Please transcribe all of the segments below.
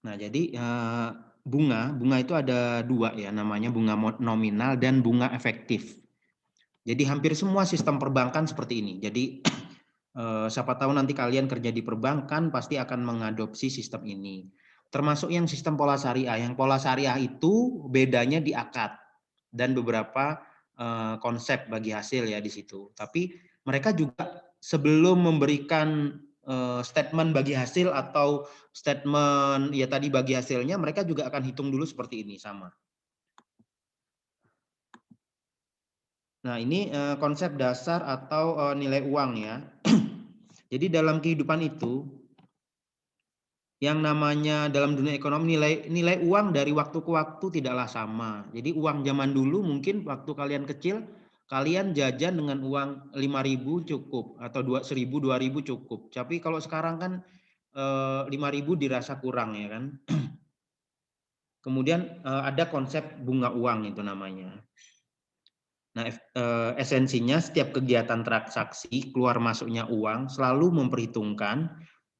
Nah, jadi bunga itu ada dua ya, namanya bunga nominal dan bunga efektif. Jadi hampir semua sistem perbankan seperti ini. Jadi siapa tahu nanti kalian kerja di perbankan pasti akan mengadopsi sistem ini. Termasuk yang sistem pola syariah. Yang pola syariah itu bedanya di akad dan beberapa konsep bagi hasil ya di situ. Tapi mereka juga sebelum memberikan statement bagi hasil atau statement ya tadi bagi hasilnya, mereka juga akan hitung dulu seperti ini sama. Nah, ini konsep dasar atau nilai uang ya. Jadi dalam kehidupan itu yang namanya dalam dunia ekonomi nilai uang dari waktu ke waktu tidaklah sama. Jadi uang zaman dulu mungkin waktu kalian kecil kalian jajan dengan uang 5.000 cukup atau 1.000 2.000 cukup. Tapi kalau sekarang kan 5.000 dirasa kurang ya kan. Kemudian ada konsep bunga uang itu namanya. Nah, esensinya setiap kegiatan transaksi keluar masuknya uang selalu memperhitungkan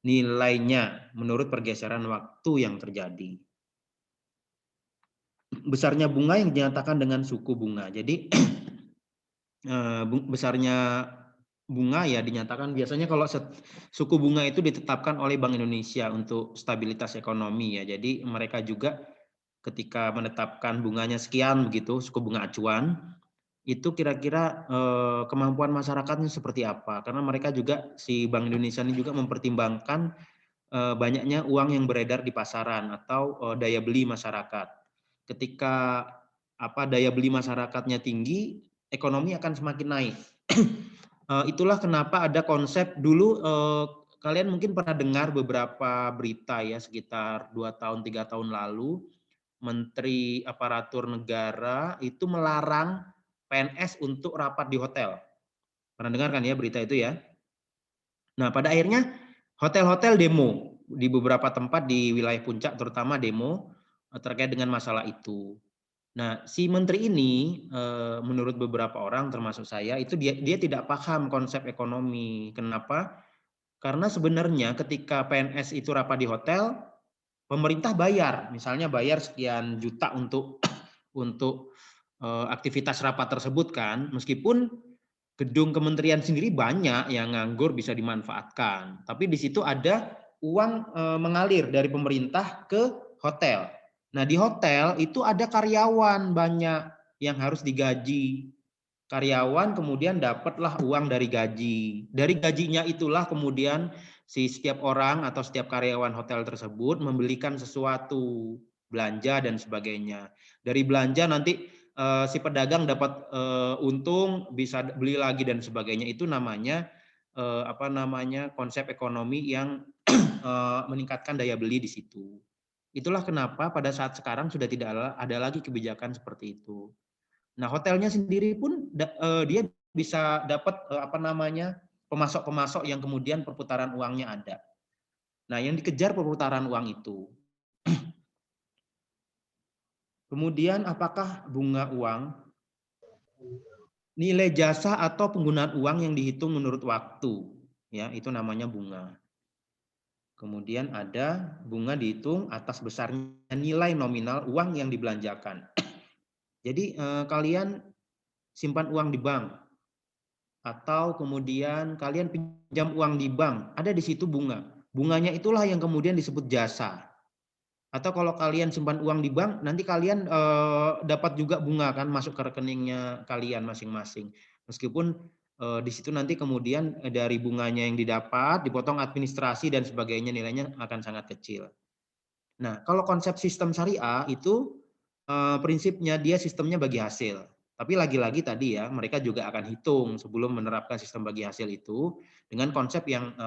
nilainya menurut pergeseran waktu yang terjadi. Besarnya bunga yang dinyatakan dengan suku bunga. Jadi besarnya bunga ya dinyatakan biasanya kalau suku bunga itu ditetapkan oleh Bank Indonesia untuk stabilitas ekonomi ya. Jadi mereka juga ketika menetapkan bunganya sekian begitu, suku bunga acuan, itu kira-kira kemampuan masyarakatnya seperti apa? Karena mereka juga si Bank Indonesia ini juga mempertimbangkan banyaknya uang yang beredar di pasaran atau daya beli masyarakat. Ketika daya beli masyarakatnya tinggi, ekonomi akan semakin naik. Itulah kenapa ada konsep dulu kalian mungkin pernah dengar beberapa berita ya sekitar 2 tahun 3 tahun lalu Menteri Aparatur Negara itu melarang PNS untuk rapat di hotel. Pernah dengar kan ya berita itu ya? Nah, pada akhirnya hotel-hotel demo di beberapa tempat di wilayah Puncak terutama demo terkait dengan masalah itu. Nah, si menteri ini menurut beberapa orang termasuk saya itu dia tidak paham konsep ekonomi. Kenapa? Karena sebenarnya ketika PNS itu rapat di hotel, pemerintah bayar, misalnya bayar sekian juta untuk aktivitas rapat tersebut kan, meskipun gedung kementerian sendiri banyak yang nganggur bisa dimanfaatkan, tapi di situ ada uang mengalir dari pemerintah ke hotel. Nah, di hotel itu ada karyawan banyak yang harus digaji. Karyawan kemudian dapatlah uang dari gaji. Dari gajinya itulah kemudian si setiap orang atau setiap karyawan hotel tersebut membelikan sesuatu, belanja dan sebagainya. Dari belanja nanti si pedagang dapat untung, bisa beli lagi dan sebagainya. Itu namanya konsep ekonomi yang meningkatkan daya beli di situ. Itulah kenapa pada saat sekarang sudah tidak ada lagi kebijakan seperti itu. Nah, hotelnya sendiri pun dia bisa dapat pemasok-pemasok yang kemudian perputaran uangnya ada. Nah, yang dikejar perputaran uang itu. Kemudian apakah bunga uang nilai jasa atau penggunaan uang yang dihitung menurut waktu, ya itu namanya bunga. Kemudian ada bunga dihitung atas besarnya nilai nominal uang yang dibelanjakan. Jadi kalian simpan uang di bank atau kemudian kalian pinjam uang di bank, ada di situ bunga. Bunganya itulah yang kemudian disebut jasa. Atau kalau kalian simpan uang di bank, nanti kalian dapat juga bunga kan masuk ke rekeningnya kalian masing-masing. Meskipun di situ nanti kemudian dari bunganya yang didapat dipotong administrasi dan sebagainya nilainya akan sangat kecil. Nah, kalau konsep sistem syariah itu prinsipnya dia sistemnya bagi hasil. Tapi lagi-lagi tadi ya, mereka juga akan hitung sebelum menerapkan sistem bagi hasil itu dengan konsep yang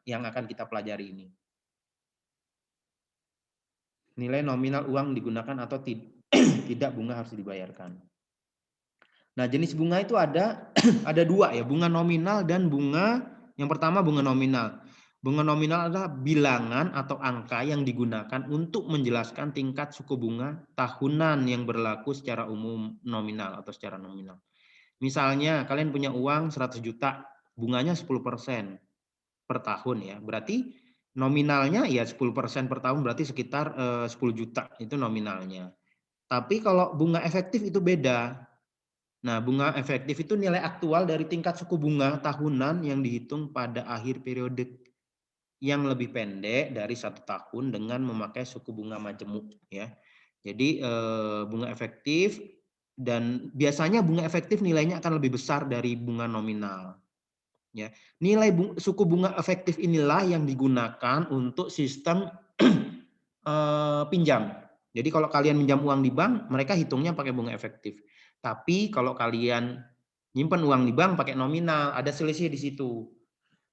akan kita pelajari ini. Nilai nominal uang digunakan atau tidak bunga harus dibayarkan. Nah, jenis bunga itu ada ada dua ya, bunga nominal dan bunga yang pertama bunga nominal. Bunga nominal adalah bilangan atau angka yang digunakan untuk menjelaskan tingkat suku bunga tahunan yang berlaku secara umum nominal atau secara nominal. Misalnya kalian punya uang 100 juta, bunganya 10% per tahun ya. Berarti Nominalnya ya 10% per tahun berarti sekitar 10 juta itu nominalnya. Tapi kalau bunga efektif itu beda. Nah, bunga efektif itu nilai aktual dari tingkat suku bunga tahunan yang dihitung pada akhir periode yang lebih pendek dari 1 tahun dengan memakai suku bunga majemuk ya. Jadi bunga efektif dan biasanya bunga efektif nilainya akan lebih besar dari bunga nominal. Ya, nilai suku bunga efektif inilah yang digunakan untuk sistem pinjam. Jadi kalau kalian minjam uang di bank, mereka hitungnya pakai bunga efektif. Tapi kalau kalian nyimpan uang di bank pakai nominal, ada selisih di situ.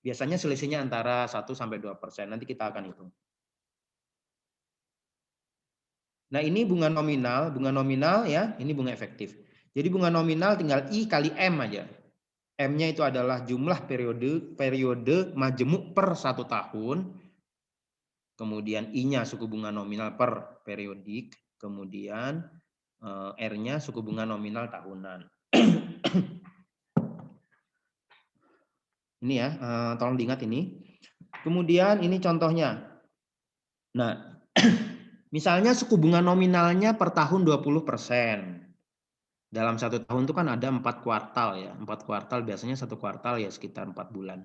Biasanya selisihnya antara 1-2%. Nanti kita akan hitung. Nah, ini bunga nominal ya, ini bunga efektif. Jadi bunga nominal tinggal I kali M aja. M-nya itu adalah jumlah periode majemuk per 1 tahun. Kemudian I-nya suku bunga nominal per periodik, kemudian R-nya suku bunga nominal tahunan. Ini ya, tolong diingat ini. Kemudian ini contohnya. Nah, misalnya suku bunga nominalnya per tahun 20%. Dalam 1 tahun itu kan ada 4 kuartal ya. 4 kuartal biasanya 1 kuartal ya sekitar 4 bulan.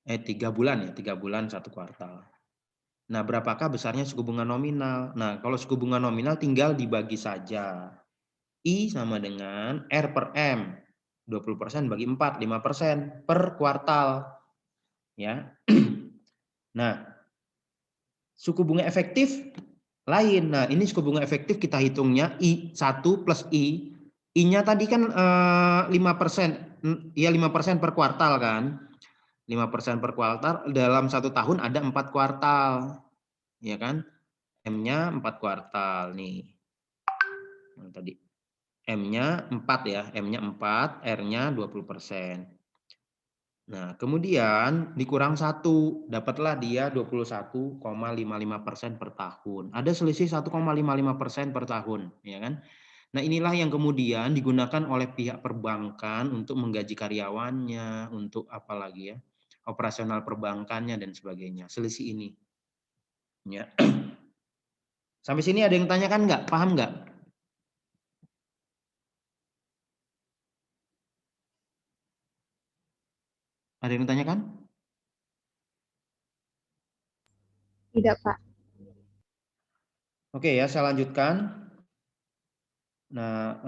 3 bulan ya, 3 bulan 1 kuartal. Nah, berapakah besarnya suku bunga nominal? Nah, kalau suku bunga nominal tinggal dibagi saja. I sama dengan R per M. 20% bagi 4, 5% per kuartal. Ya. Nah, suku bunga efektif lain. Nah, ini suku bunga efektif kita hitungnya I1 plus I. I-nya tadi kan 5%. Ya 5% per kuartal kan. 5% per kuartal dalam 1 tahun ada 4 kuartal. Ya kan? M-nya 4 kuartal nih. Nah, tadi M-nya 4 ya, M-nya 4, R-nya 20%. Nah, kemudian dikurang 1, dapatlah dia 21,55% per tahun. Ada selisih 1,55% per tahun, ya kan? Nah, inilah yang kemudian digunakan oleh pihak perbankan untuk menggaji karyawannya, untuk apa lagi ya? Operasional perbankannya dan sebagainya. Selisih ini. Ya. Sampai sini ada yang tanyakan nggak? Paham nggak? Ada yang tanyakan? Tidak, Pak. Oke ya, saya lanjutkan. Nah,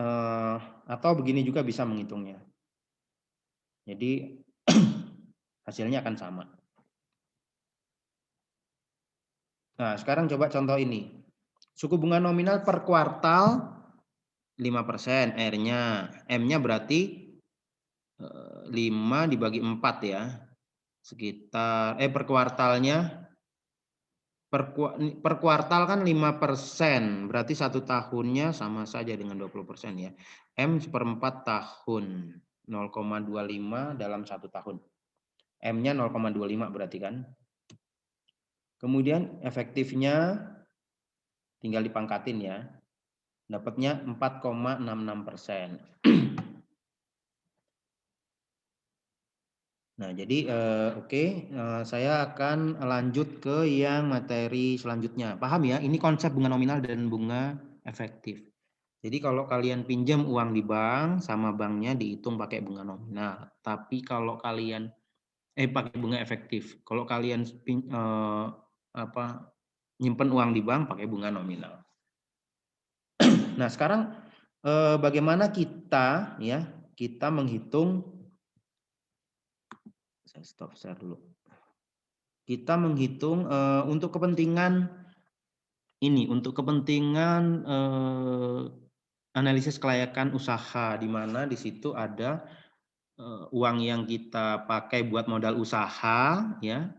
atau begini juga bisa menghitungnya. Jadi hasilnya akan sama. Nah, sekarang coba contoh ini. Suku bunga nominal per kuartal 5%, R-nya. M-nya berarti 5 dibagi 4 ya. Sekitar, per kuartalnya, per kuartal kan 5%. Berarti 1 tahunnya sama saja dengan 20% ya. M seperempat tahun. 0,25 dalam 1 tahun. M-nya 0,25 berarti kan. Kemudian efektifnya tinggal dipangkatin ya. Dapatnya 4,66%. Nah, jadi oke, saya akan lanjut ke yang materi selanjutnya. Paham ya? Ini konsep bunga nominal dan bunga efektif. Jadi kalau kalian pinjam uang di bank, sama banknya dihitung pakai bunga nominal. Tapi kalau kalian pakai bunga efektif. Kalau kalian nyimpen uang di bank pakai bunga nominal. Nah, sekarang bagaimana kita menghitung, saya stop share dulu. Kita menghitung untuk kepentingan ini, untuk kepentingan analisis kelayakan usaha, di mana di situ ada uang yang kita pakai buat modal usaha ya.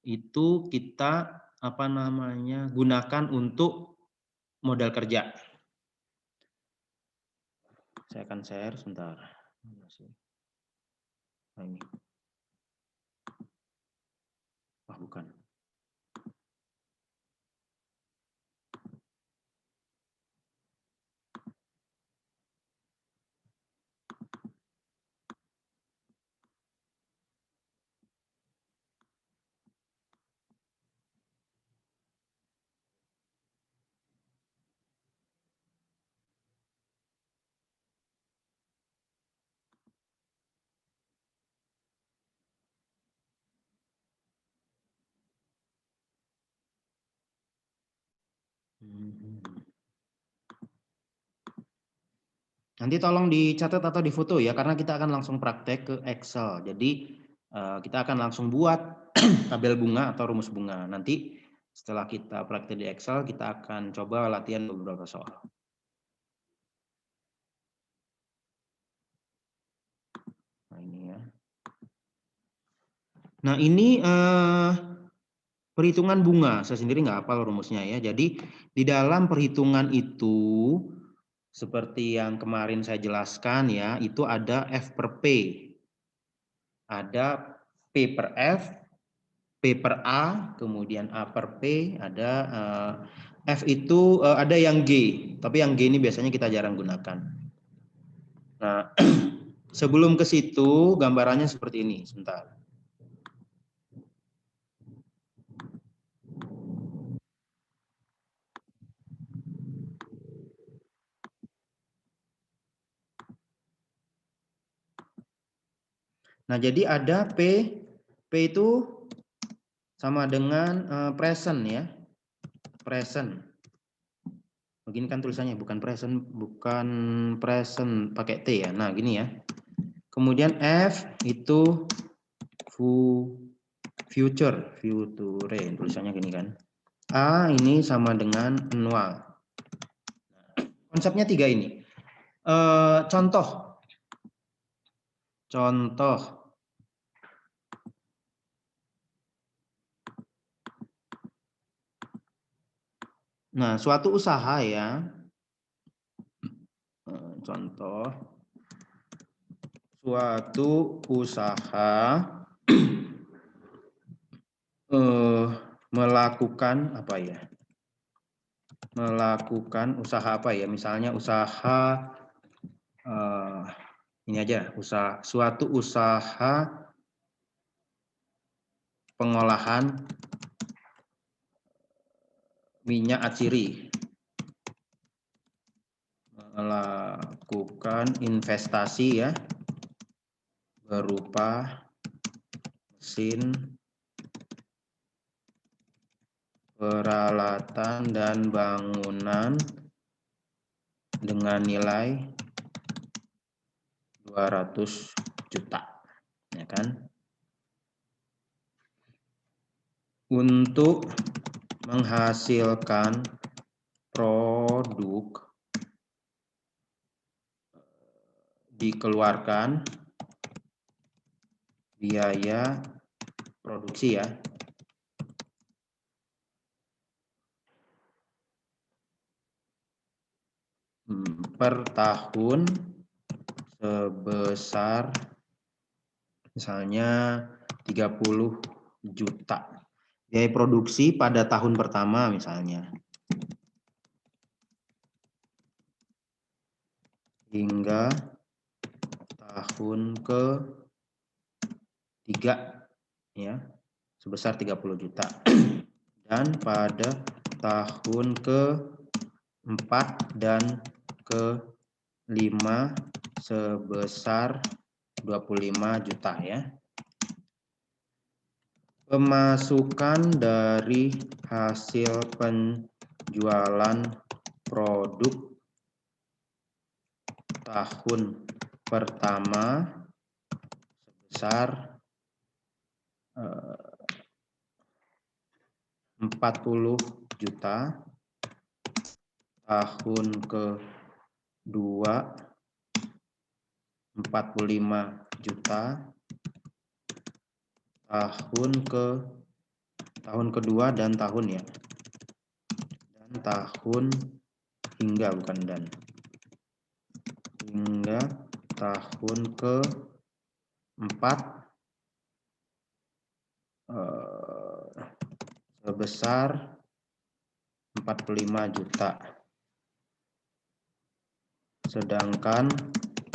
Itu kita gunakan untuk modal kerja. Saya akan share sebentar. Nah, ini. Bukan. Nanti tolong dicatat atau difoto ya, karena kita akan langsung praktek ke Excel. Jadi kita akan langsung buat tabel bunga atau rumus bunga. Nanti setelah kita praktek di Excel, kita akan coba latihan beberapa soal. Nah ini ya. Nah ini perhitungan bunga. Saya sendiri nggak hafal rumusnya ya. Jadi di dalam perhitungan itu, seperti yang kemarin saya jelaskan ya, itu ada F per P. Ada P per F, P per A, kemudian A per P, ada F itu ada yang G, tapi yang G ini biasanya kita jarang gunakan. Nah, sebelum ke situ gambarannya seperti ini, sebentar. Nah, jadi ada P itu sama dengan present ya, present. Begini kan tulisannya, bukan present pakai T ya. Nah, gini ya. Kemudian F itu future tulisannya gini kan. A ini sama dengan annual. Konsepnya 3 ini. Contoh. Nah, suatu usaha ya. Contoh. Suatu usaha melakukan apa ya? Melakukan usaha apa ya? Misalnya usaha ini aja, suatu usaha pengolahan minyak atsiri. Melakukan investasi ya, berupa mesin, peralatan dan bangunan dengan nilai 200 juta, ya kan? Untuk menghasilkan produk dikeluarkan biaya produksi ya, per tahun sebesar misalnya 30 juta. Biaya produksi pada tahun pertama misalnya. Hingga tahun ke-3 ya, sebesar 30 juta. Dan pada tahun ke-4 dan ke-5 sebesar 25 juta ya. Pemasukan dari hasil penjualan produk tahun pertama sebesar 40 juta, tahun ke-2 45 juta, tahun kedua dan tahun ya, dan tahun hingga hingga tahun ke-4 sebesar 45 juta, sedangkan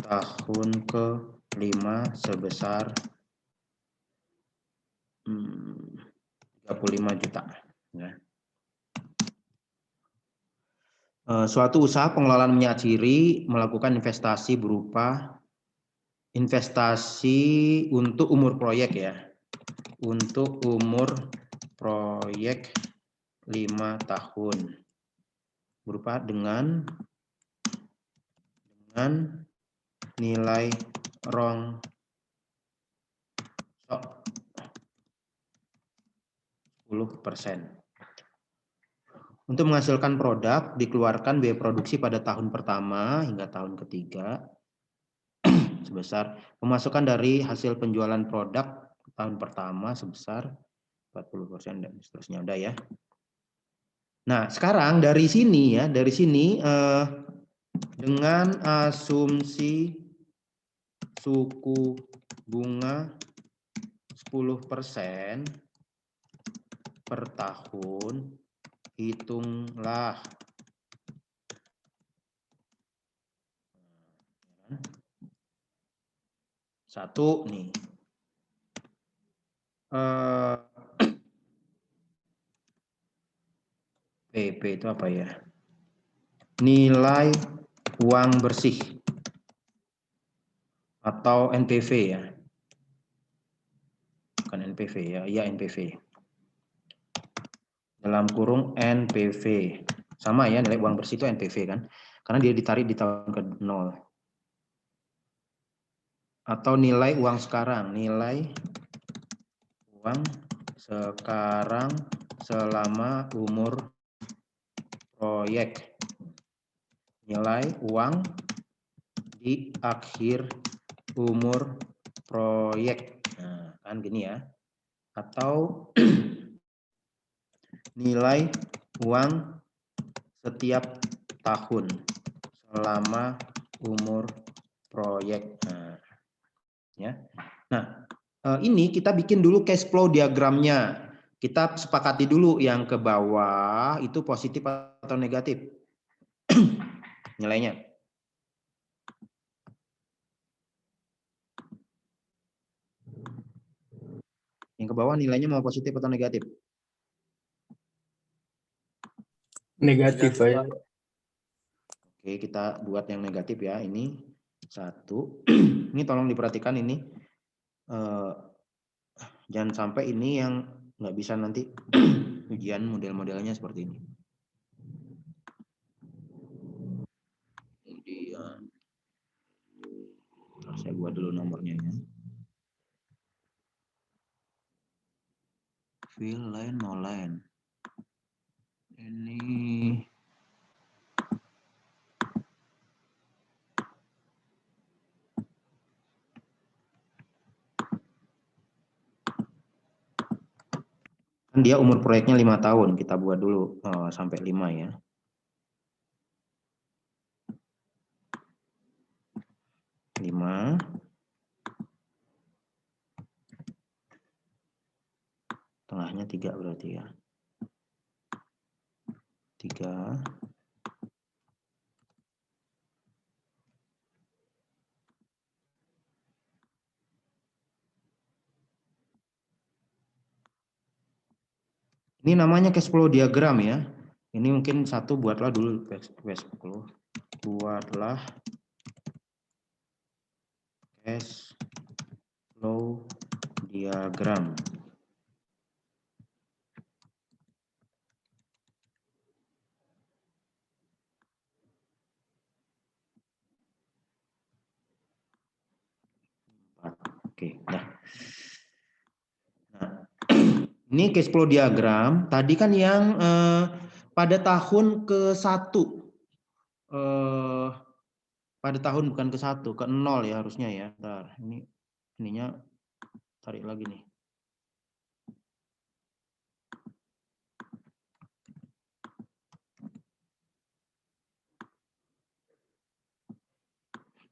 tahun ke-5 sebesar 35 juta ya. Suatu usaha pengelolaan minyak atsiri melakukan investasi berupa investasi untuk umur proyek ya, untuk umur proyek 5 tahun. berupa dengan nilai rong sok 10%. Untuk menghasilkan produk, dikeluarkan biaya produksi pada tahun pertama hingga tahun ketiga sebesar pemasukan dari hasil penjualan produk tahun pertama sebesar 40% dan seterusnya. Udah ya. Nah, sekarang dari sini dengan asumsi suku bunga 10% per tahun, hitunglah satu nih. PP itu apa ya? Nilai uang bersih atau NPV ya. Bukan NPV ya, iya NPV. Dalam kurung NPV. Sama ya, nilai uang bersih itu NPV kan. Karena dia ditarik di tahun ke-0. Atau nilai uang sekarang, nilai uang sekarang selama umur proyek. Nilai uang di akhir umur proyek. Nah, kan gini ya. Atau nilai uang setiap tahun selama umur proyek. Nah, ya. Nah, ini kita bikin dulu cash flow diagramnya. Kita sepakati dulu yang ke bawah itu positif atau negatif nilainya. Yang ke bawah nilainya mau positif atau negatif? Negatif ya. Oke, kita buat yang negatif ya. Ini 1. Ini tolong diperhatikan ini. Jangan sampai ini yang nggak bisa nanti ujian model-modelnya seperti ini. Kemudian saya buat dulu nomornya ya. Fill line no line. Ini kan dia umur proyeknya 5 tahun, kita buat dulu sampai 5 ya. Tengahnya 3 berarti ya. 3. Ini namanya cash flow diagram ya. Ini mungkin 1 buatlah dulu cash flow. Buatlah cash flow diagram. Oke, nah. Ini cash flow diagram. Tadi kan yang pada tahun ke-1. Pada tahun bukan ke-1, ke-0 ya harusnya ya. Bentar, ininya tarik lagi nih.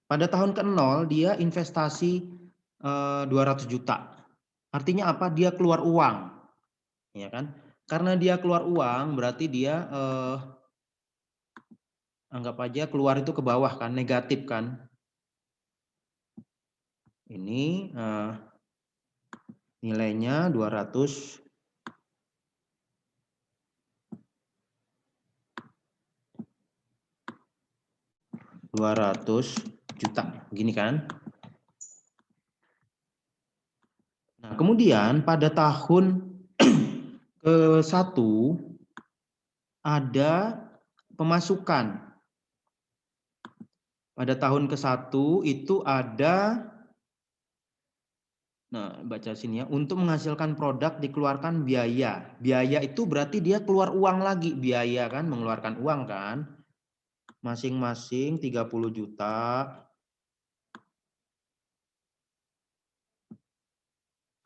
Pada tahun ke-0 dia investasi 200 juta. Artinya apa? Dia keluar uang. Ya kan? Karena dia keluar uang berarti dia anggap aja keluar itu ke bawah kan, negatif kan. Ini nilainya 200 juta, gini kan. Nah, kemudian pada tahun ke-1 ada pemasukan. Pada tahun ke-1 itu ada, nah baca sini ya, untuk menghasilkan produk dikeluarkan biaya. Biaya itu berarti dia keluar uang lagi, biaya kan, mengeluarkan uang kan. Masing-masing 30 juta.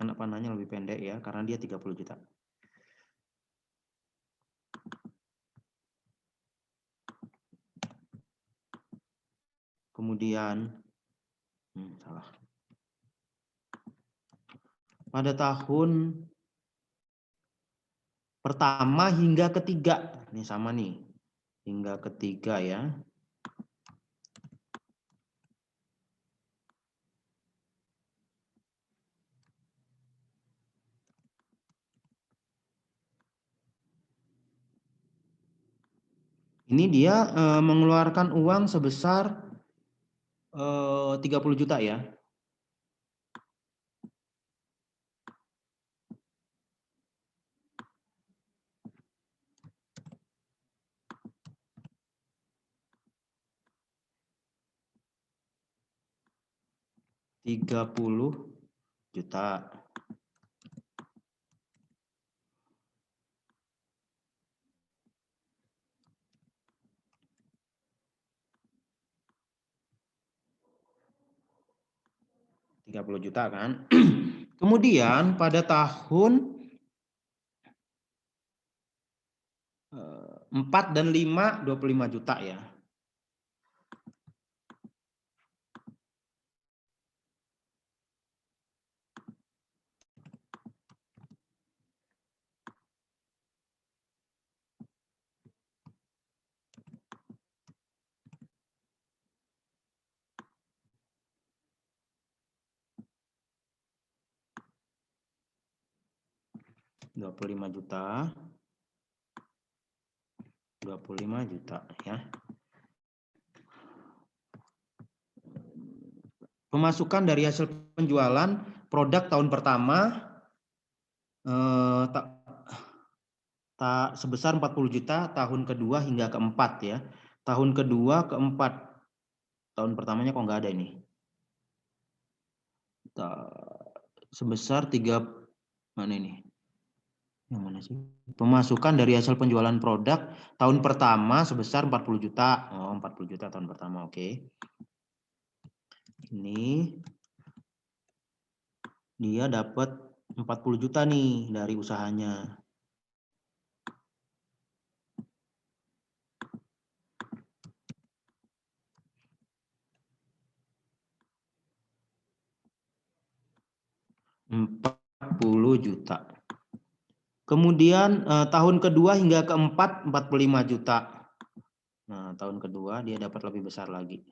Anak panahnya lebih pendek ya, karena dia 30 juta. Kemudian, salah. Pada tahun pertama hingga ketiga, ini sama nih, hingga ketiga ya. Ini dia mengeluarkan uang sebesar 30 juta ya. $30 juta. $30 juta kan. Kemudian pada tahun 4 dan 5, 25 juta ya. $25 juta. 25 juta ya. Pemasukan dari hasil penjualan produk tahun pertama sebesar 40 juta, tahun kedua hingga keempat ya. Tahun kedua, keempat. Tahun pertamanya kok nggak ada ini. Sebesar 3, mana ini? Yang mana sih? Pemasukan dari hasil penjualan produk tahun pertama sebesar 40 juta. Oh, 40 juta tahun pertama, oke. Ini dia dapat 40 juta nih dari usahanya. $40 juta. Kemudian tahun kedua hingga keempat 45 juta. Nah, tahun kedua dia dapat lebih besar lagi.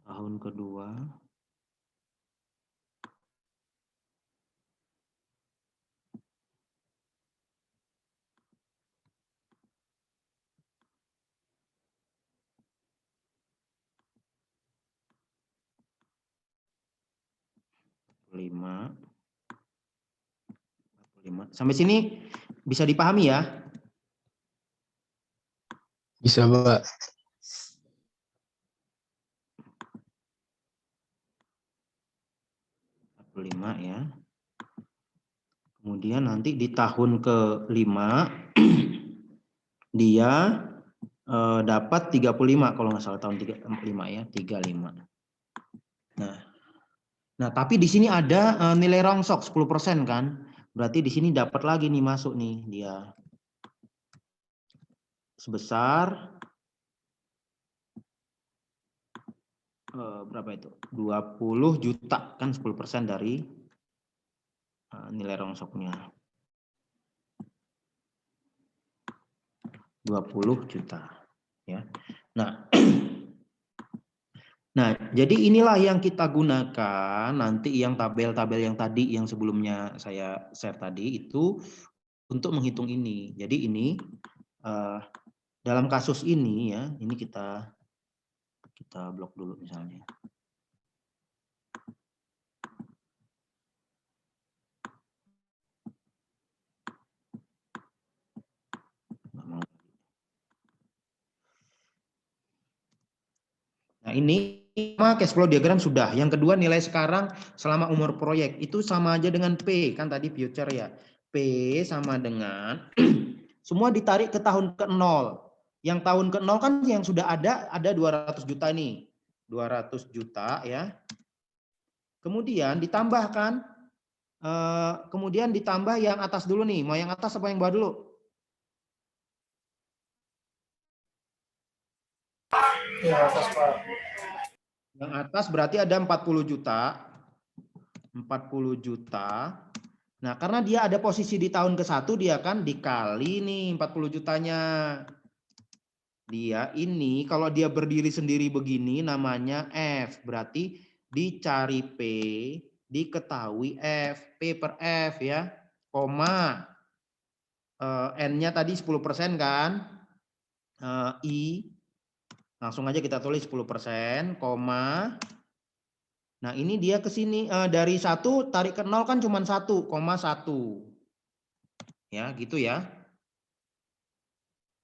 Tahun kedua. Lima. Sampai sini bisa dipahami ya? Bisa, Pak. 45 ya. Kemudian nanti di tahun ke-5 dia dapat 35 kalau nggak salah, tahun 35 ya, 35. Nah, tapi di sini ada nilai rongsok 10% kan? Berarti di sini dapat lagi nih, masuk nih dia. Sebesar berapa itu? 20 juta kan, 10% dari nilai rongsoknya. 20 juta ya. Nah, jadi inilah yang kita gunakan nanti, yang tabel-tabel yang tadi yang sebelumnya saya share tadi itu untuk menghitung ini. Jadi ini dalam kasus ini ya, ini kita blok dulu misalnya. Nah, ini cash flow diagram sudah. Yang kedua, nilai sekarang selama umur proyek itu sama aja dengan P, kan tadi future ya. P sama dengan semua ditarik ke tahun ke-0. Yang tahun ke-0 kan yang sudah ada 200 juta nih. 200 juta ya. Kemudian ditambahkan kemudian ditambah yang atas dulu nih. Mau yang atas apa yang bawah dulu? Ya, atas Pak. Yang atas berarti ada 40 juta. 40 juta. Nah, karena dia ada posisi di tahun ke-1, dia kan dikali nih 40 jutanya. Dia ini kalau dia berdiri sendiri begini namanya F. Berarti dicari P, diketahui F. P per F ya. Koma. N-nya tadi 10% kan. I. Langsung aja kita tulis 10%, koma. Nah, ini dia ke sini dari 1 tarik ke 0 kan cuma 1,1. Ya, gitu ya.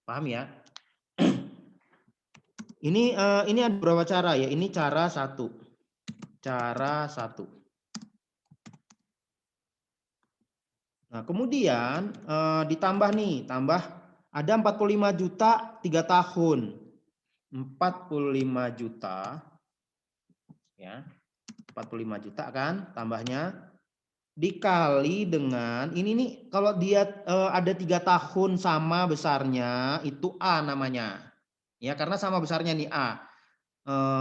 Paham ya? Ini ada beberapa cara ya. Ini cara 1. Cara 1. Nah, kemudian ditambah nih, tambah ada 45 juta 3 tahun. 45 juta ya. 45 juta kan tambahnya dikali dengan ini nih, kalau dia ada 3 tahun sama besarnya itu A namanya. Ya, karena sama besarnya nih A.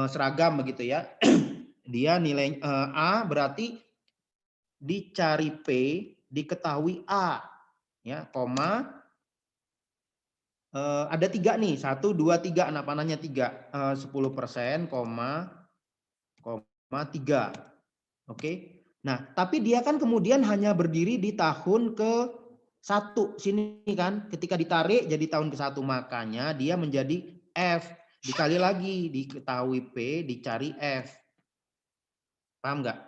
Seragam begitu ya. Dia nilai A berarti dicari P, diketahui A. Ya, koma ada 3 nih, 1 2 3, nah panahnya 3. 10%, koma 3. Oke. Nah, tapi dia kan kemudian hanya berdiri di tahun ke-1 sini kan. Ketika ditarik jadi tahun ke-1, makanya dia menjadi F. Dikali lagi, diketahui P, dicari F. Paham nggak?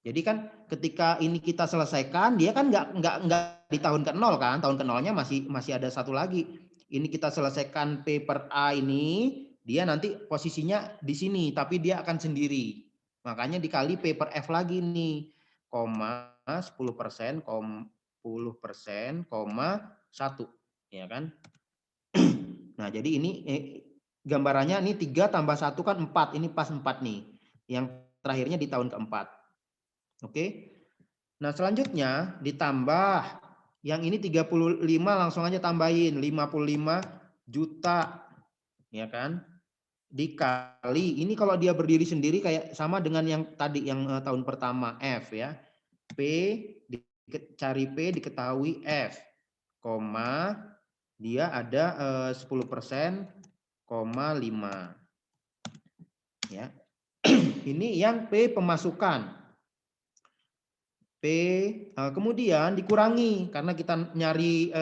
Jadi kan ketika ini kita selesaikan, dia kan nggak di tahun ke-0 kan. Tahun ke-0-nya masih ada 1 lagi. Ini kita selesaikan P per A ini, dia nanti posisinya di sini, tapi dia akan sendiri. Makanya dikali P per F lagi nih, koma 10%, 10%, koma 1. Ya kan? Nah, jadi ini gambarannya ini 3 tambah 1 kan 4. Ini pas 4 nih. Yang terakhirnya di tahun ke-4. Oke. Nah, selanjutnya ditambah yang ini 35, langsung aja tambahin 55 juta. Ya kan? Dikali ini kalau dia berdiri sendiri kayak sama dengan yang tadi yang tahun pertama F ya. P dicari P, diketahui F. Koma dia ada 10%, koma 5. Ya. Ini yang P pemasukan. P kemudian dikurangi karena kita nyari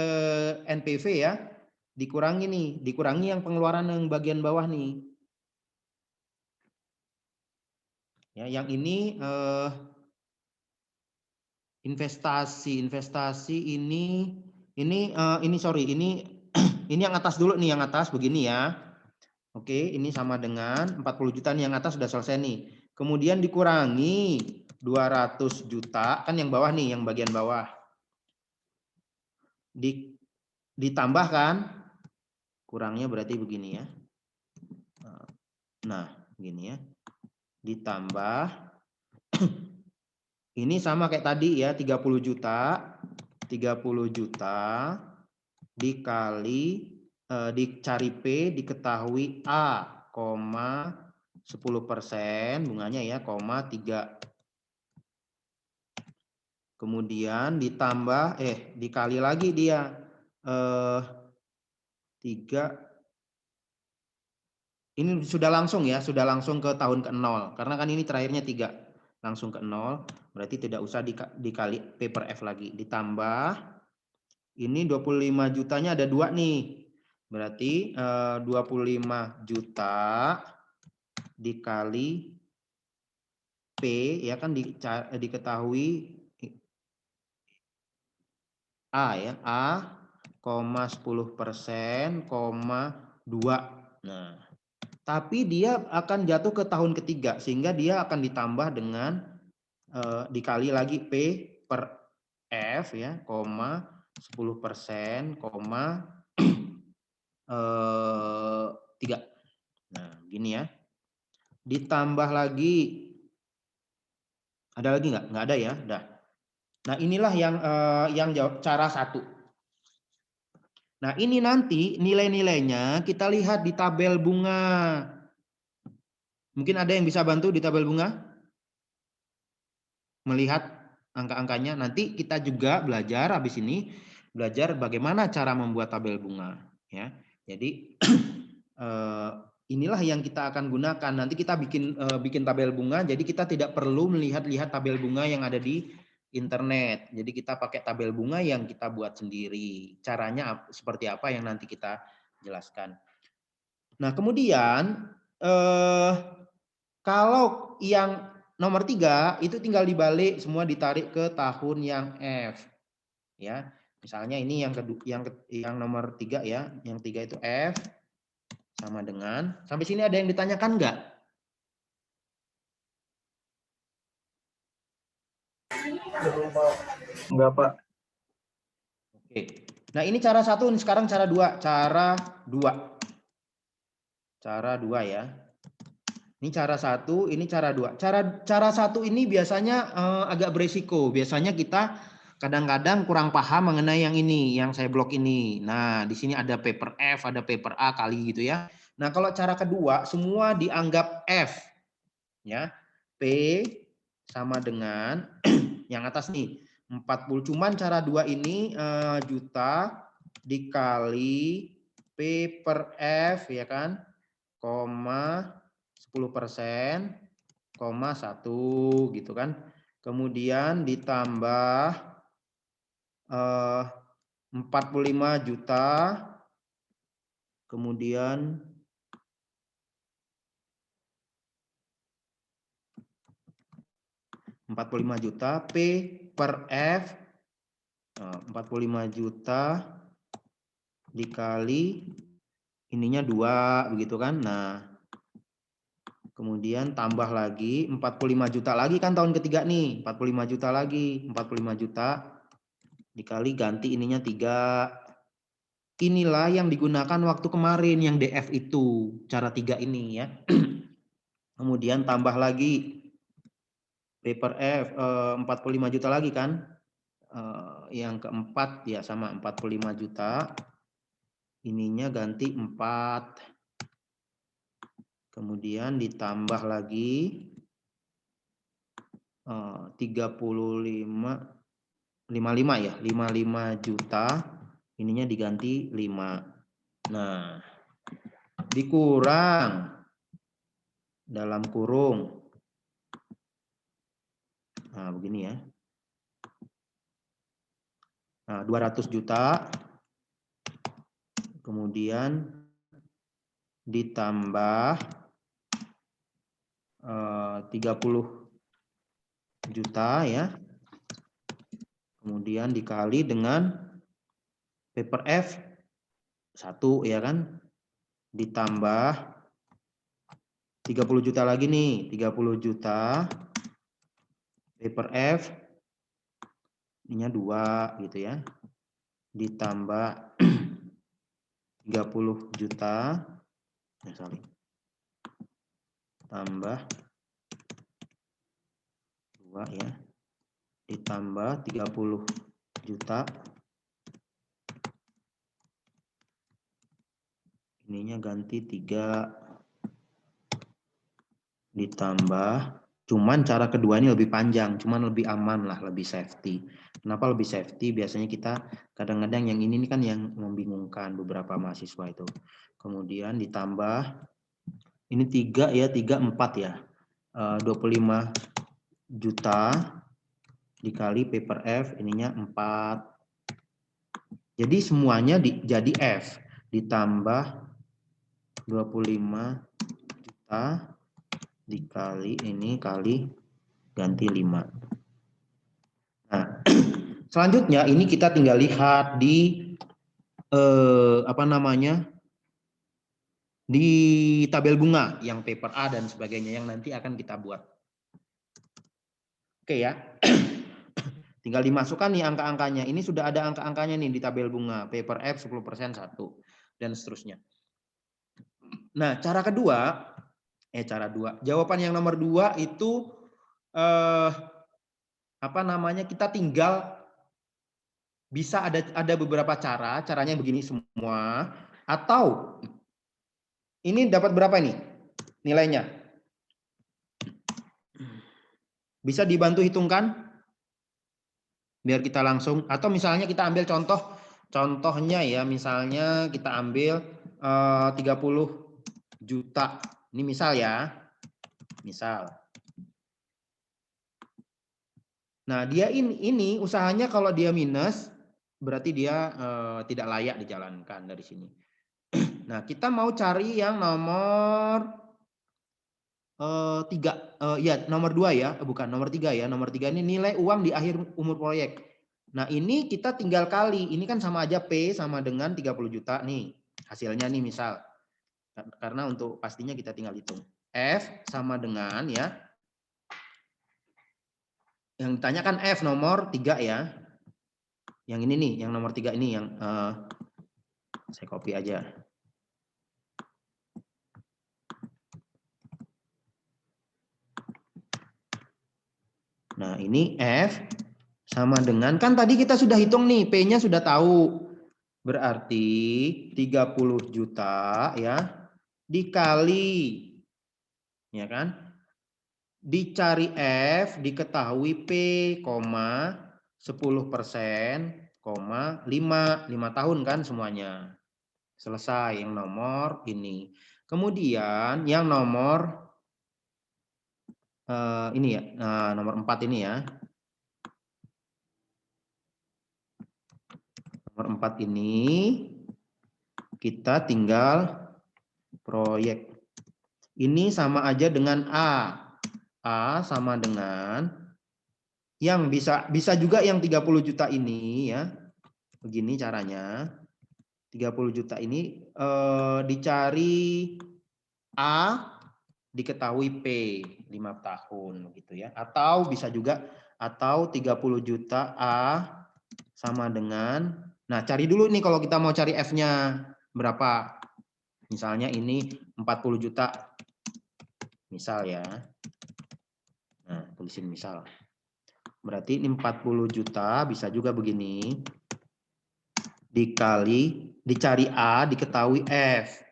NPV ya, dikurangi nih, dikurangi yang pengeluaran yang bagian bawah nih. Ya, yang ini investasi ini sorry, ini ini yang atas dulu nih, yang atas begini ya. Oke, ini sama dengan 40 juta nih, yang atas sudah selesai nih. Kemudian dikurangi 200 juta, kan yang bawah nih, yang bagian bawah. Ditambahkan, kurangnya berarti begini ya. Nah, begini ya. Ditambah, ini sama kayak tadi ya, 30 juta. 30 juta dikali, dicari P, diketahui A, 10%, bunganya ya, 3. Kemudian ditambah dikali lagi dia 3. Ini sudah langsung ya, sudah langsung ke tahun ke-0 karena kan ini terakhirnya 3. Langsung ke 0, berarti tidak usah dikali P per F lagi. Ditambah ini 25 jutanya ada 2 nih. Berarti 25 juta dikali P, ya kan diketahui A ya, A, 10%, 2. Nah, tapi dia akan jatuh ke tahun ketiga, sehingga dia akan ditambah dengan dikali lagi P per F ya, 10%, 3. Nah, gini ya. Ditambah lagi, ada lagi nggak? Nggak ada ya, dah. Nah, inilah yang jawab cara 1. Nah, ini nanti nilai-nilainya kita lihat di tabel bunga. Mungkin ada yang bisa bantu di tabel bunga? Melihat angka-angkanya. Nanti kita juga belajar habis ini, belajar bagaimana cara membuat tabel bunga. Ya, jadi inilah yang kita akan gunakan. Nanti kita bikin tabel bunga, jadi kita tidak perlu melihat-lihat tabel bunga yang ada di internet. Jadi kita pakai tabel bunga yang kita buat sendiri. Caranya seperti apa yang nanti kita jelaskan. Nah, kemudian kalau yang nomor 3 itu tinggal dibalik, semua ditarik ke tahun yang F. Ya, misalnya ini yang nomor 3 ya, yang 3 itu F sama dengan, sampai sini ada yang ditanyakan enggak? Enggak, Pak. Oke. Nah, ini cara 1, sekarang cara 2. Cara 2. Cara 2 ya. Ini cara 1, ini cara 2. Cara 1 ini biasanya agak beresiko. Biasanya kita kadang-kadang kurang paham mengenai yang ini, yang saya blok ini. Nah, di sini ada paper F, ada paper A kali gitu ya. Nah, kalau cara kedua semua dianggap F. Ya. P sama dengan yang atas nih 40, cuman cara 2 ini juta dikali P per F ya kan, 10%, 1 gitu kan. Kemudian ditambah 45 juta, kemudian 45 juta P per F, 45 juta dikali ininya 2 begitu kan. Nah, kemudian tambah lagi 45 juta lagi kan tahun ketiga nih, 45 juta lagi, 45 juta dikali ganti ininya 3. Inilah yang digunakan waktu kemarin yang DF itu, cara 3 ini ya. Kemudian tambah lagi paper F 45 juta lagi kan. Yang keempat ya sama 45 juta. Ininya ganti 4. Kemudian ditambah lagi 55 ya, 55 juta. Ininya diganti 5. Nah, dikurang dalam kurung. Nah, begini ya. Nah, 200 juta. Kemudian ditambah 30 juta ya. Kemudian dikali dengan paper F 1 ya kan. Ditambah 30 juta lagi nih, 30 juta paper F ininya 2 gitu ya. Ditambah 30 juta tambah 2 ya. Ditambah 30 juta. Ininya ganti 3. Ditambah, cuman cara kedua ini lebih panjang, cuman lebih aman lah, lebih safety. Kenapa lebih safety? Biasanya kita kadang-kadang yang ini kan yang membingungkan beberapa mahasiswa itu. Kemudian ditambah ini 3 ya, 3 4 ya. 25 juta dikali paper F ininya 4. Jadi semuanya jadi F. ditambah 25 juta dikali ini kali ganti 5. Nah, selanjutnya ini kita tinggal lihat di apa namanya? Di tabel bunga yang paper A dan sebagainya yang nanti akan kita buat. Oke ya. Tinggal dimasukkan nih angka-angkanya. Ini sudah ada angka-angkanya nih di tabel bunga. Paper F 10% 1 dan seterusnya. Nah, cara kedua, jawaban yang nomor 2 itu apa namanya? Kita tinggal bisa ada beberapa cara, caranya begini semua, atau ini dapat berapa nih nilainya? Bisa dibantu hitungkan? Biar kita langsung, atau misalnya kita ambil contohnya ya, misalnya kita ambil 30 juta. Ini misal ya. Misal. Nah, dia ini usahanya kalau dia minus berarti dia tidak layak dijalankan dari sini. Nah, kita mau cari yang nomor 3, ya nomor 2 ya, bukan nomor 3 ya. Nomor 3 ini nilai uang di akhir umur proyek. Nah, ini kita tinggal kali. Ini kan sama aja P sama dengan 30 juta nih. Hasilnya nih misal. Karena untuk pastinya kita tinggal hitung. F sama dengan ya. Yang ditanyakan F nomor 3 ya. Yang ini nih, yang nomor 3 ini yang saya copy aja. Nah, ini F sama dengan, kan tadi kita sudah hitung nih, P-nya sudah tahu. Berarti 30 juta ya dikali, ya kan? Dicari F, diketahui P, 10%, 5 tahun kan semuanya. Selesai yang nomor ini. Kemudian yang nomor ini ya, nomor 4 ini ya. Nomor 4 ini kita tinggal proyek. Ini sama aja dengan A. A sama dengan yang bisa juga yang 30 juta ini ya. Begini caranya. 30 juta ini dicari A, diketahui P 5 tahun gitu ya. Atau bisa juga atau 30 juta A sama dengan, nah cari dulu nih kalau kita mau cari F-nya berapa. Misalnya ini 40 juta. Misal ya. Nah, tulisin misal. Berarti ini 40 juta bisa juga begini. Dicari A, diketahui F.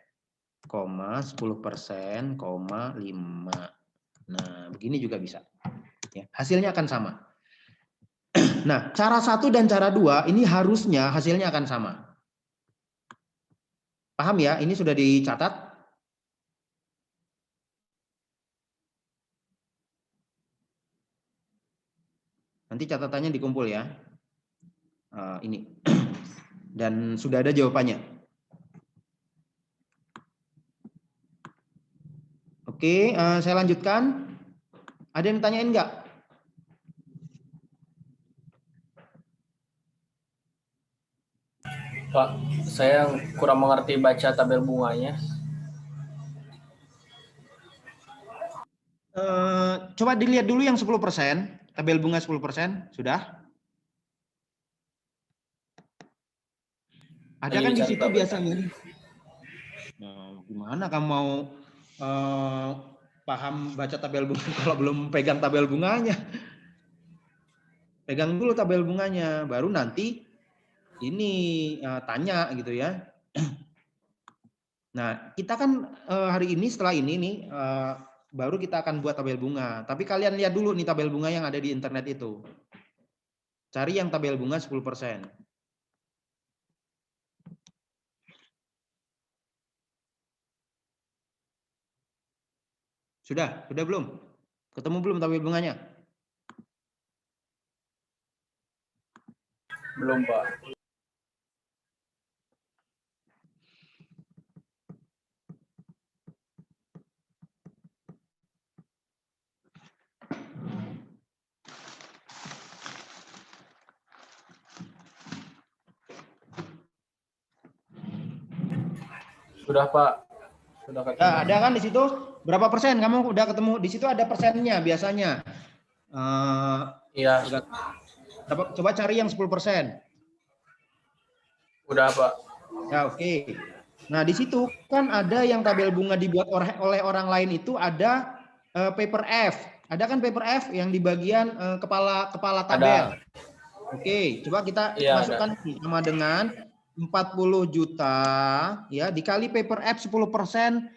10%, 5. Nah, begini juga bisa. Ya, hasilnya akan sama. Nah, cara 1 dan cara 2 ini harusnya hasilnya akan sama. Paham ya? Ini sudah dicatat. Nanti catatannya dikumpul ya. Ini. Dan sudah ada jawabannya. Oke, saya lanjutkan. Ada yang tanyain nggak? Pak, saya kurang mengerti baca tabel bunganya. Coba dilihat dulu yang 10%. Tabel bunga 10%. Sudah? Ada kan di situ biasanya. Nah, gimana kamu mau paham baca tabel bunga kalau belum pegang tabel bunganya? Pegang dulu tabel bunganya, baru nanti ini tanya gitu ya. Nah, kita kan hari ini setelah ini nih baru kita akan buat tabel bunga. Tapi kalian lihat dulu nih tabel bunga yang ada di internet itu. Cari yang tabel bunga 10%. Sudah belum? Ketemu belum tabel bunganya? Belum, Pak. Sudah Pak. Sudah ketemu. Ya, ada kan di situ? Berapa persen? Kamu udah ketemu? Di situ ada persennya biasanya. Iya. Coba cari yang 10%. Udah Pak. Ya, oke. Nah, di situ kan ada yang tabel bunga dibuat oleh orang lain itu ada paper F. Ada kan paper F yang di bagian kepala tabel. Ada. Oke, coba kita Iya, masukkan sama dengan 40 juta ya dikali paper F 10%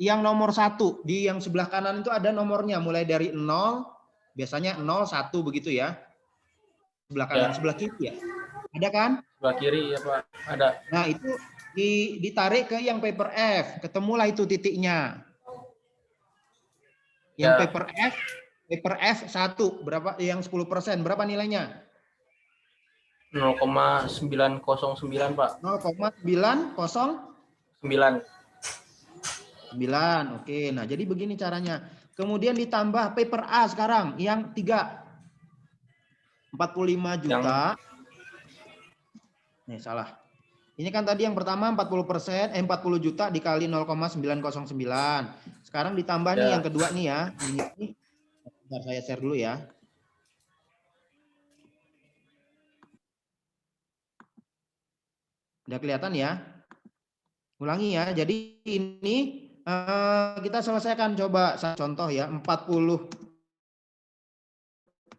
yang nomor 1. Di yang sebelah kanan itu ada nomornya mulai dari 0, biasanya 0 1 begitu ya. Sebelah kanan, Ya. sebelah kiri ya. Ada kan? Sebelah kiri ya Pak. Ada. Nah, itu ditarik ke yang paper F, ketemulah itu titiknya. Yang Ya. paper F 1 berapa, yang 10% berapa nilainya? 0,909 Pak. 0,909. Oke, nah jadi begini caranya. Kemudian ditambah paper A sekarang yang 3. 45 juta. Nih salah. Ini kan tadi yang pertama 40%, 40 juta dikali 0,909. Sekarang ditambah nih yang kedua nih ya. Ini bentar saya share dulu ya. Udah kelihatan ya? Ulangi ya. Jadi ini kita selesaikan, coba saya contoh ya, 40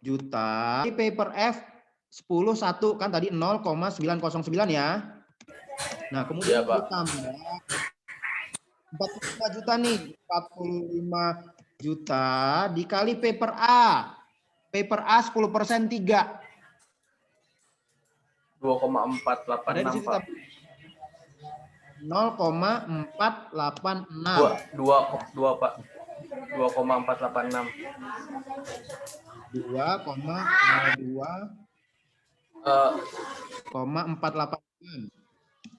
juta. Di paper F 10 1 kan tadi 0,909 ya. Nah, kemudian ditambah 45 juta nih. 45 juta dikali paper A. Paper A 10% 3. 2,486 Pak. 0,486. 2 Pak. 2,486. 2,486.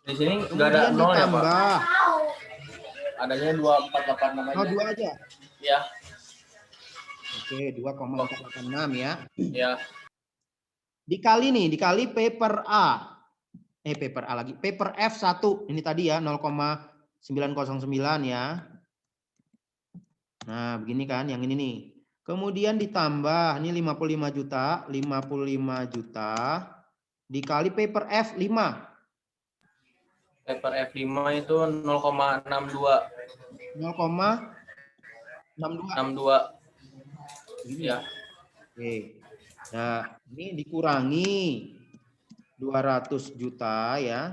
Di sini nggak ada Kemudian 0 ya Pak? ditambah. Adanya 2486 aja. Oh, 2 aja. Ya. Oke, 2,486 ya. Ya. Dikali paper A. Paper A lagi. Paper F1 ini tadi ya 0,909 ya. Nah, begini kan yang ini nih. Kemudian ditambah ini 55 juta dikali paper F5. Paper F5 itu 0,62. 0,62. Ya. Oke. Nah, ini dikurangi 200 juta ya.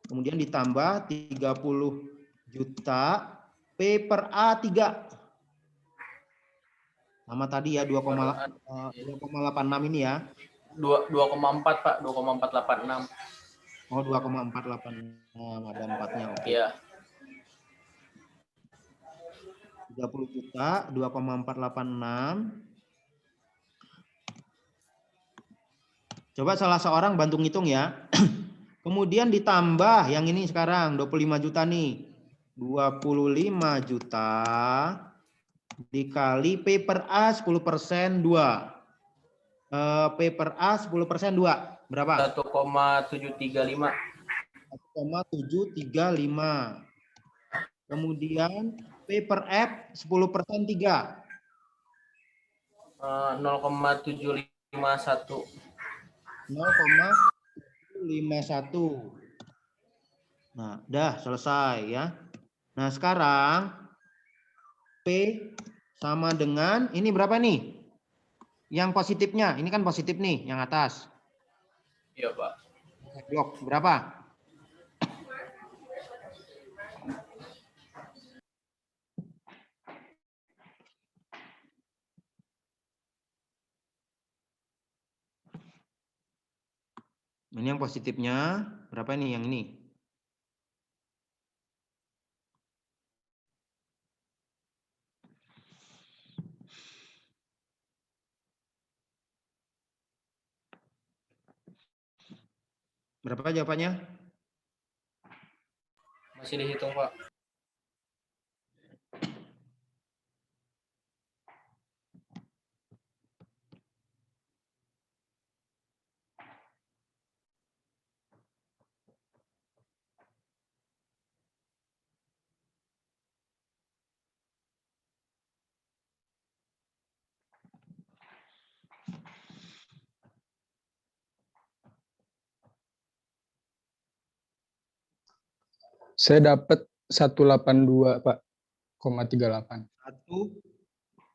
Kemudian ditambah 30 juta paper A3. Sama tadi ya 2,86 ini ya. 2,4 Pak, 2,486. Oh, 2,486 ada 4-nya. Oke. Iya. 30 juta 2,486. Coba salah seorang bantu ngitung ya. Kemudian ditambah yang ini sekarang 25 juta nih. 25 juta dikali paper A 10% 2. Paper A 10% 2. Berapa? 1,735. 1,735. Kemudian paper F 10% 3. 0,751. 0,51. Nah, dah selesai ya. Nah, sekarang P sama dengan ini berapa nih? Yang positifnya, ini kan positif nih yang atas. Iya, Pak. Blok berapa? Ini yang positifnya berapa nih yang ini? Berapa jawabannya? Masih dihitung, Pak. Saya dapat 182, Pak, 0,38.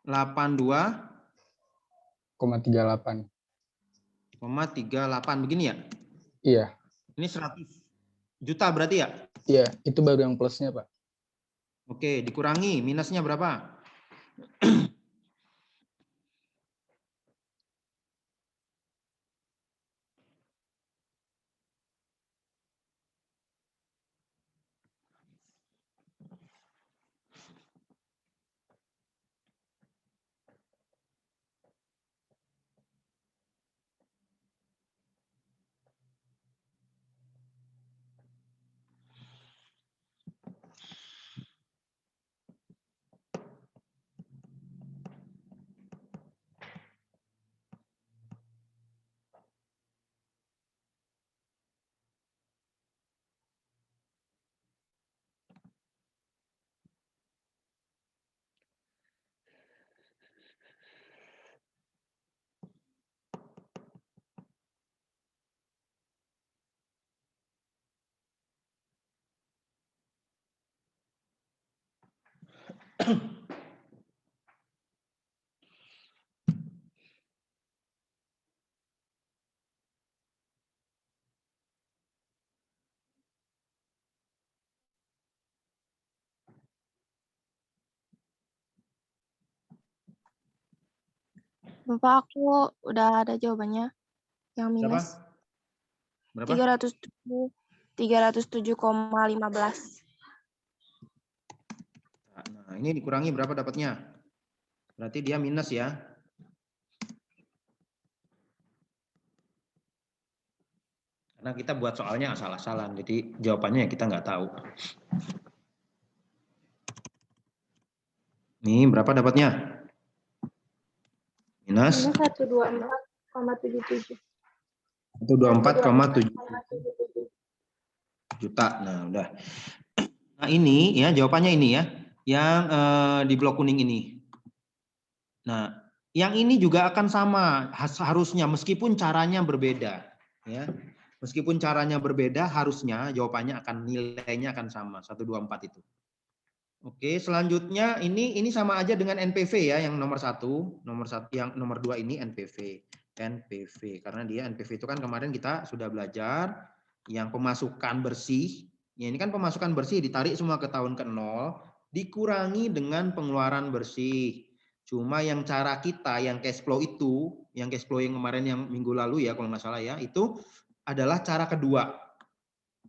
182,38 0,38. begini ya? Iya. Ini 100 juta berarti ya? Iya, itu baru yang plusnya, Pak. Oke, dikurangi minusnya berapa? Bapak, aku udah ada jawabannya. Yang minus Berapa? 307,15. Nah, ini dikurangi berapa dapatnya? Berarti dia minus ya. Karena kita buat soalnya asal-asalan, jadi jawabannya kita nggak tahu. Nih, berapa dapatnya? Minus 124,77. 124,7 juta. Nah, udah. Nah, ini ya jawabannya ini ya, yang di blok kuning ini. Nah, yang ini juga akan sama harusnya meskipun caranya berbeda, ya. Meskipun caranya berbeda, harusnya jawabannya akan nilainya akan sama 124 itu. Oke, selanjutnya ini sama aja dengan NPV ya, yang nomor satu, yang nomor 2 ini NPV, karena dia NPV itu kan kemarin kita sudah belajar yang pemasukan bersih. Ya, ini kan pemasukan bersih ditarik semua ke tahun ke-0, dikurangi dengan pengeluaran bersih. Cuma yang cara kita yang cash flow itu, yang cash flow yang kemarin yang minggu lalu ya kalau nggak salah ya, itu adalah cara kedua.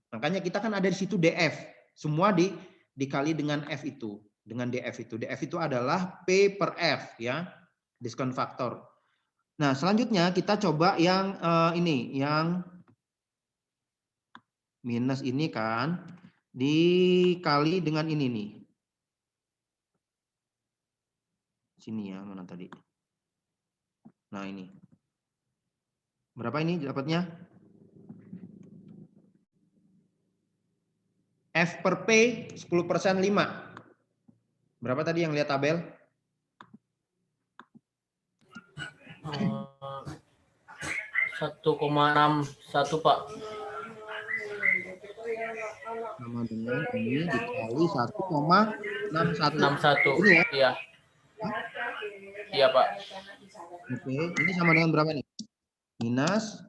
Makanya kita kan ada di situ DF, semua dikali dengan F itu, dengan DF itu. DF itu adalah P per F ya, diskon faktor. Nah, selanjutnya kita coba yang ini, yang minus ini kan dikali dengan ini nih. Sini ya, mana tadi? Nah, ini. Berapa ini dapatnya? F per P 10% 5. Berapa tadi yang lihat tabel? 1,61 Pak. Sama dengan ini dikali 1,61. 61. Ini ya? Iya. Iya Pak. Oke, ini sama dengan berapa nih? Minus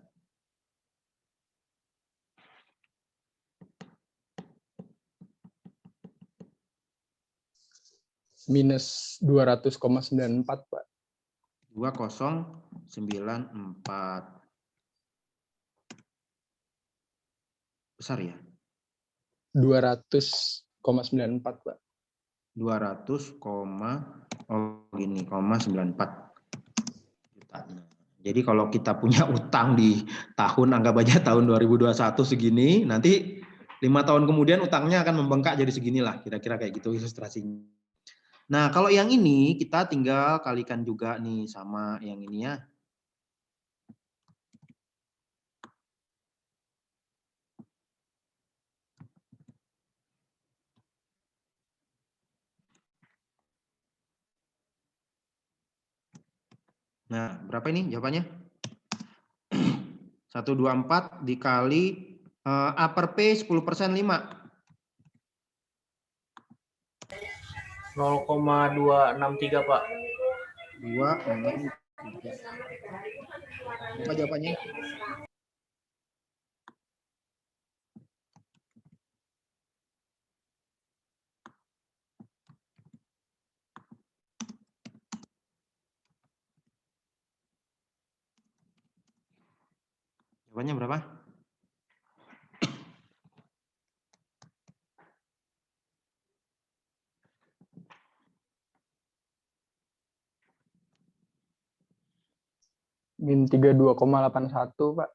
200,94, Pak. 2094. Besar ya? 200,94, Pak. 200, gini, 94 juta. Jadi kalau kita punya utang di tahun, anggap aja tahun 2021 segini, nanti 5 tahun kemudian utangnya akan membengkak jadi seginilah, kira-kira kayak gitu ilustrasinya. Nah, kalau yang ini kita tinggal kalikan juga nih sama yang ini ya. Nah, berapa ini jawabannya? 124 dikali A per P 10% 5. 0,263 Pak. 263. Apa jawabannya? Jawabannya berapa? Min 32,81 Pak.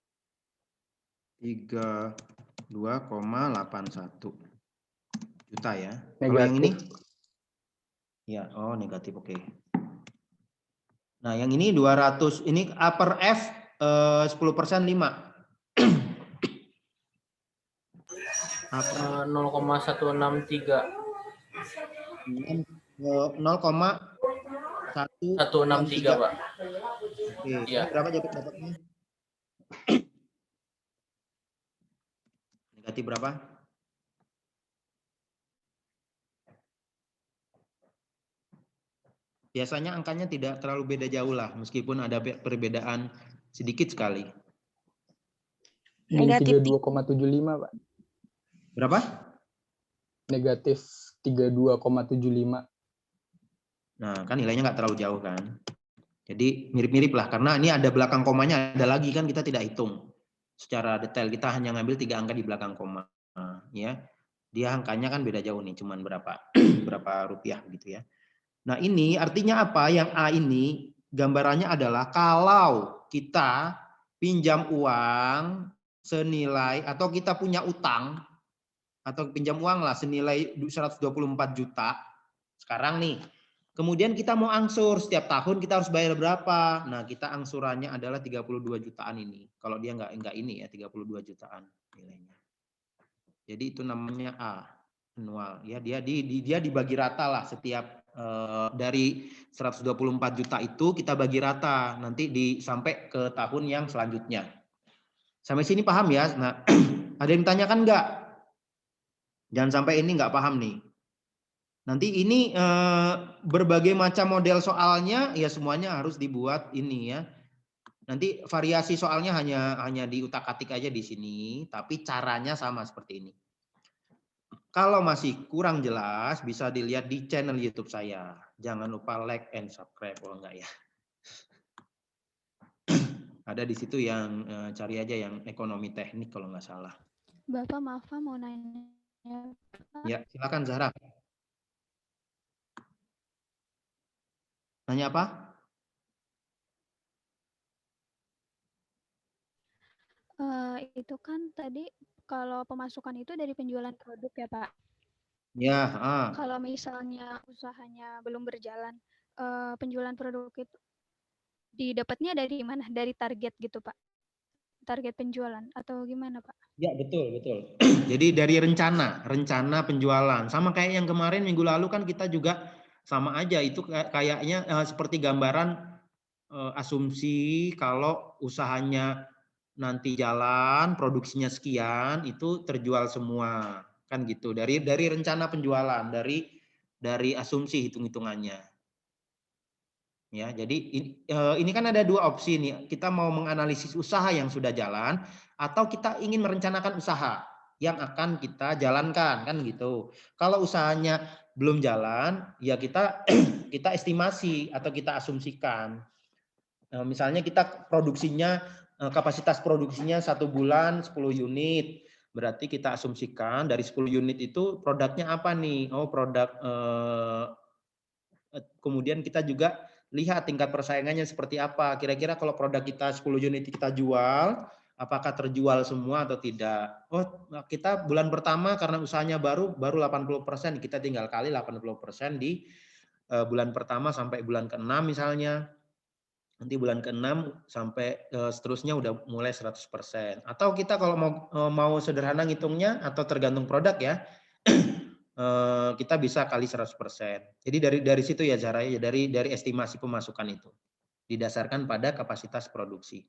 32,81 juta ya. Negatif. Kalau yang ini? Ya, oh negatif, oke. Nah, yang ini 200, ini upper F 10% 5. Upper 0,163. 0,163 Pak. Oke, Iya. ini berapa dapatnya? Negatif berapa? Biasanya angkanya tidak terlalu beda jauh lah, meskipun ada perbedaan sedikit sekali. Min Negatif 32,75 Pak. Berapa? Negatif 32,75. Nah, kan nilainya nggak terlalu jauh kan. Jadi mirip-mirip lah, karena ini ada belakang komanya, ada lagi kan kita tidak hitung secara detail. Kita hanya ngambil 3 angka di belakang koma. Nah, ya, dia angkanya kan beda jauh nih, cuman berapa berapa rupiah gitu ya. Nah ini artinya apa? Yang A ini gambarannya adalah kalau kita pinjam uang senilai atau kita punya utang atau pinjam uang lah senilai 124 juta sekarang nih. Kemudian kita mau angsur setiap tahun kita harus bayar berapa? Nah, kita angsurannya adalah 32 jutaan ini. Kalau dia enggak ini ya 32 jutaan nilainya. Jadi itu namanya A, anual ya. Dia dibagi rata lah setiap dari 124 juta itu kita bagi rata nanti sampai ke tahun yang selanjutnya. Sampai sini paham ya? Nah, ada yang tanyakan enggak? Jangan sampai ini enggak paham nih. Nanti ini berbagai macam model soalnya ya semuanya harus dibuat ini ya. Nanti variasi soalnya hanya diutak-atik aja di sini, tapi caranya sama seperti ini. Kalau masih kurang jelas bisa dilihat di channel YouTube saya. Jangan lupa like and subscribe kalau enggak ya. Ada di situ yang cari aja yang ekonomi teknik kalau nggak salah. Bapak maaf Pak, mau nanya. Ya, silakan Zahra. Nanya apa? Itu kan tadi kalau pemasukan itu dari penjualan produk ya Pak. Ya. Kalau misalnya usahanya belum berjalan, penjualan produk itu didapatnya dari mana? Dari target gitu Pak? Target penjualan atau gimana Pak? Ya betul. Jadi dari rencana penjualan sama kayak yang kemarin minggu lalu kan kita juga sama aja itu kayaknya seperti gambaran asumsi kalau usahanya nanti jalan produksinya sekian itu terjual semua kan gitu dari rencana penjualan dari asumsi hitung-hitungannya. Ya, jadi ini kan ada 2 opsi nih. Kita mau menganalisis usaha yang sudah jalan atau kita ingin merencanakan usaha yang akan kita jalankan kan gitu. Kalau usahanya belum jalan, ya kita kita estimasi atau kita asumsikan. Misalnya kita produksinya kapasitas produksinya 1 bulan 10 unit. Berarti kita asumsikan dari 10 unit itu produknya apa nih? Oh, produk kemudian kita juga lihat tingkat persaingannya seperti apa. Kira-kira kalau produk kita 10 unit kita jual, apakah terjual semua atau tidak. Oh, kita bulan pertama karena usahanya baru 80%, kita tinggal kali 80% di bulan pertama sampai bulan ke-6 misalnya. Nanti bulan ke-6 sampai seterusnya udah mulai 100%. Atau kita kalau mau sederhana ngitungnya atau tergantung produk ya. Kita bisa kali 100%. Jadi dari situ ya Zahra ya dari estimasi pemasukan itu didasarkan pada kapasitas produksi.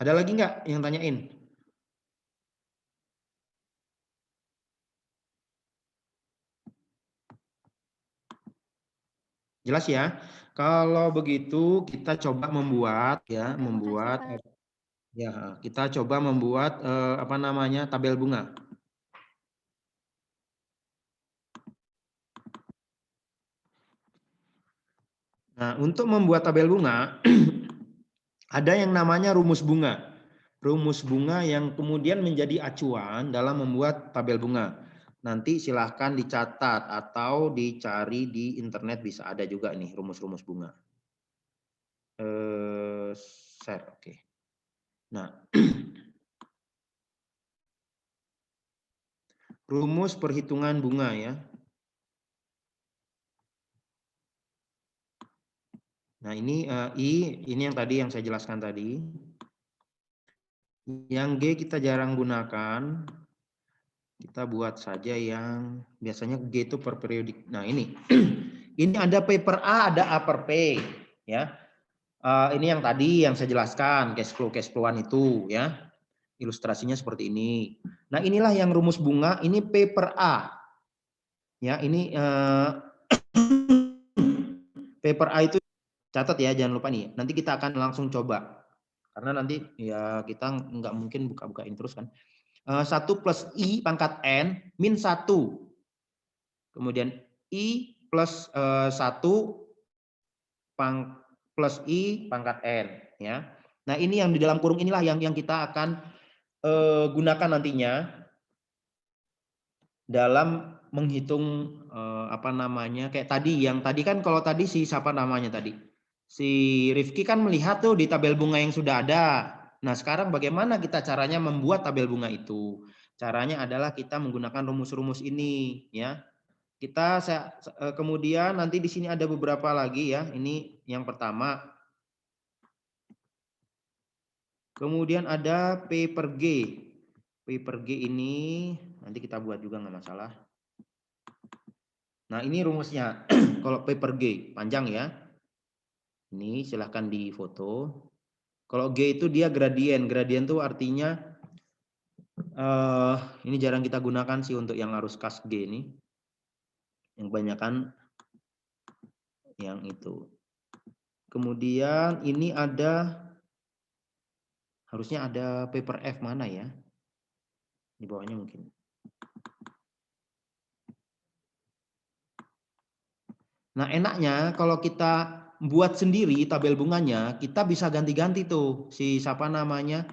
Ada lagi nggak yang tanyain? Jelas ya? Kalau begitu kita coba membuat ya, membuat Pak. ya, kita coba membuat apa namanya? Tabel bunga. Nah, untuk membuat tabel bunga ada yang namanya rumus bunga. Rumus bunga yang kemudian menjadi acuan dalam membuat tabel bunga. Nanti silahkan dicatat atau dicari di internet, bisa ada juga nih rumus-rumus bunga. Share, oke. Nah, rumus perhitungan bunga ya. Nah, ini I, ini yang tadi yang saya jelaskan tadi. Yang G kita jarang gunakan. Kita buat saja yang biasanya G itu per periodik. Nah, ini. Ini ada P per A, ada A per P, ya. Ini yang tadi yang saya jelaskan, cash flow-an itu, ya. Ilustrasinya seperti ini. Nah, inilah yang rumus bunga, ini P per A. Ya, ini P per A itu catat ya, jangan lupa nih. Nanti kita akan langsung coba. Karena nanti ya kita nggak mungkin buka-bukain terus kan. 1 plus I pangkat N min 1. Kemudian I plus 1 plus I pangkat N. Ya. Nah, ini yang di dalam kurung inilah yang kita akan gunakan nantinya dalam menghitung apa namanya, kayak tadi, yang tadi kan kalau tadi si siapa namanya tadi? Si Rifki kan melihat tuh di tabel bunga yang sudah ada. Nah, sekarang bagaimana kita caranya membuat tabel bunga itu? Caranya adalah kita menggunakan rumus-rumus ini, ya. Kemudian nanti di sini ada beberapa lagi ya. Ini yang pertama. Kemudian ada P per G. P per G ini nanti kita buat juga nggak masalah. Nah, ini rumusnya. Kalau P per G panjang ya. Ini silahkan difoto. Kalau G itu dia gradien. Gradien itu artinya ini jarang kita gunakan sih untuk yang arus kas G ini. Yang kebanyakan yang itu. Kemudian ini ada, harusnya ada P per F mana ya? Di bawahnya mungkin. Nah, enaknya kalau kita buat sendiri tabel bunganya, kita bisa ganti-ganti tuh si siapa namanya,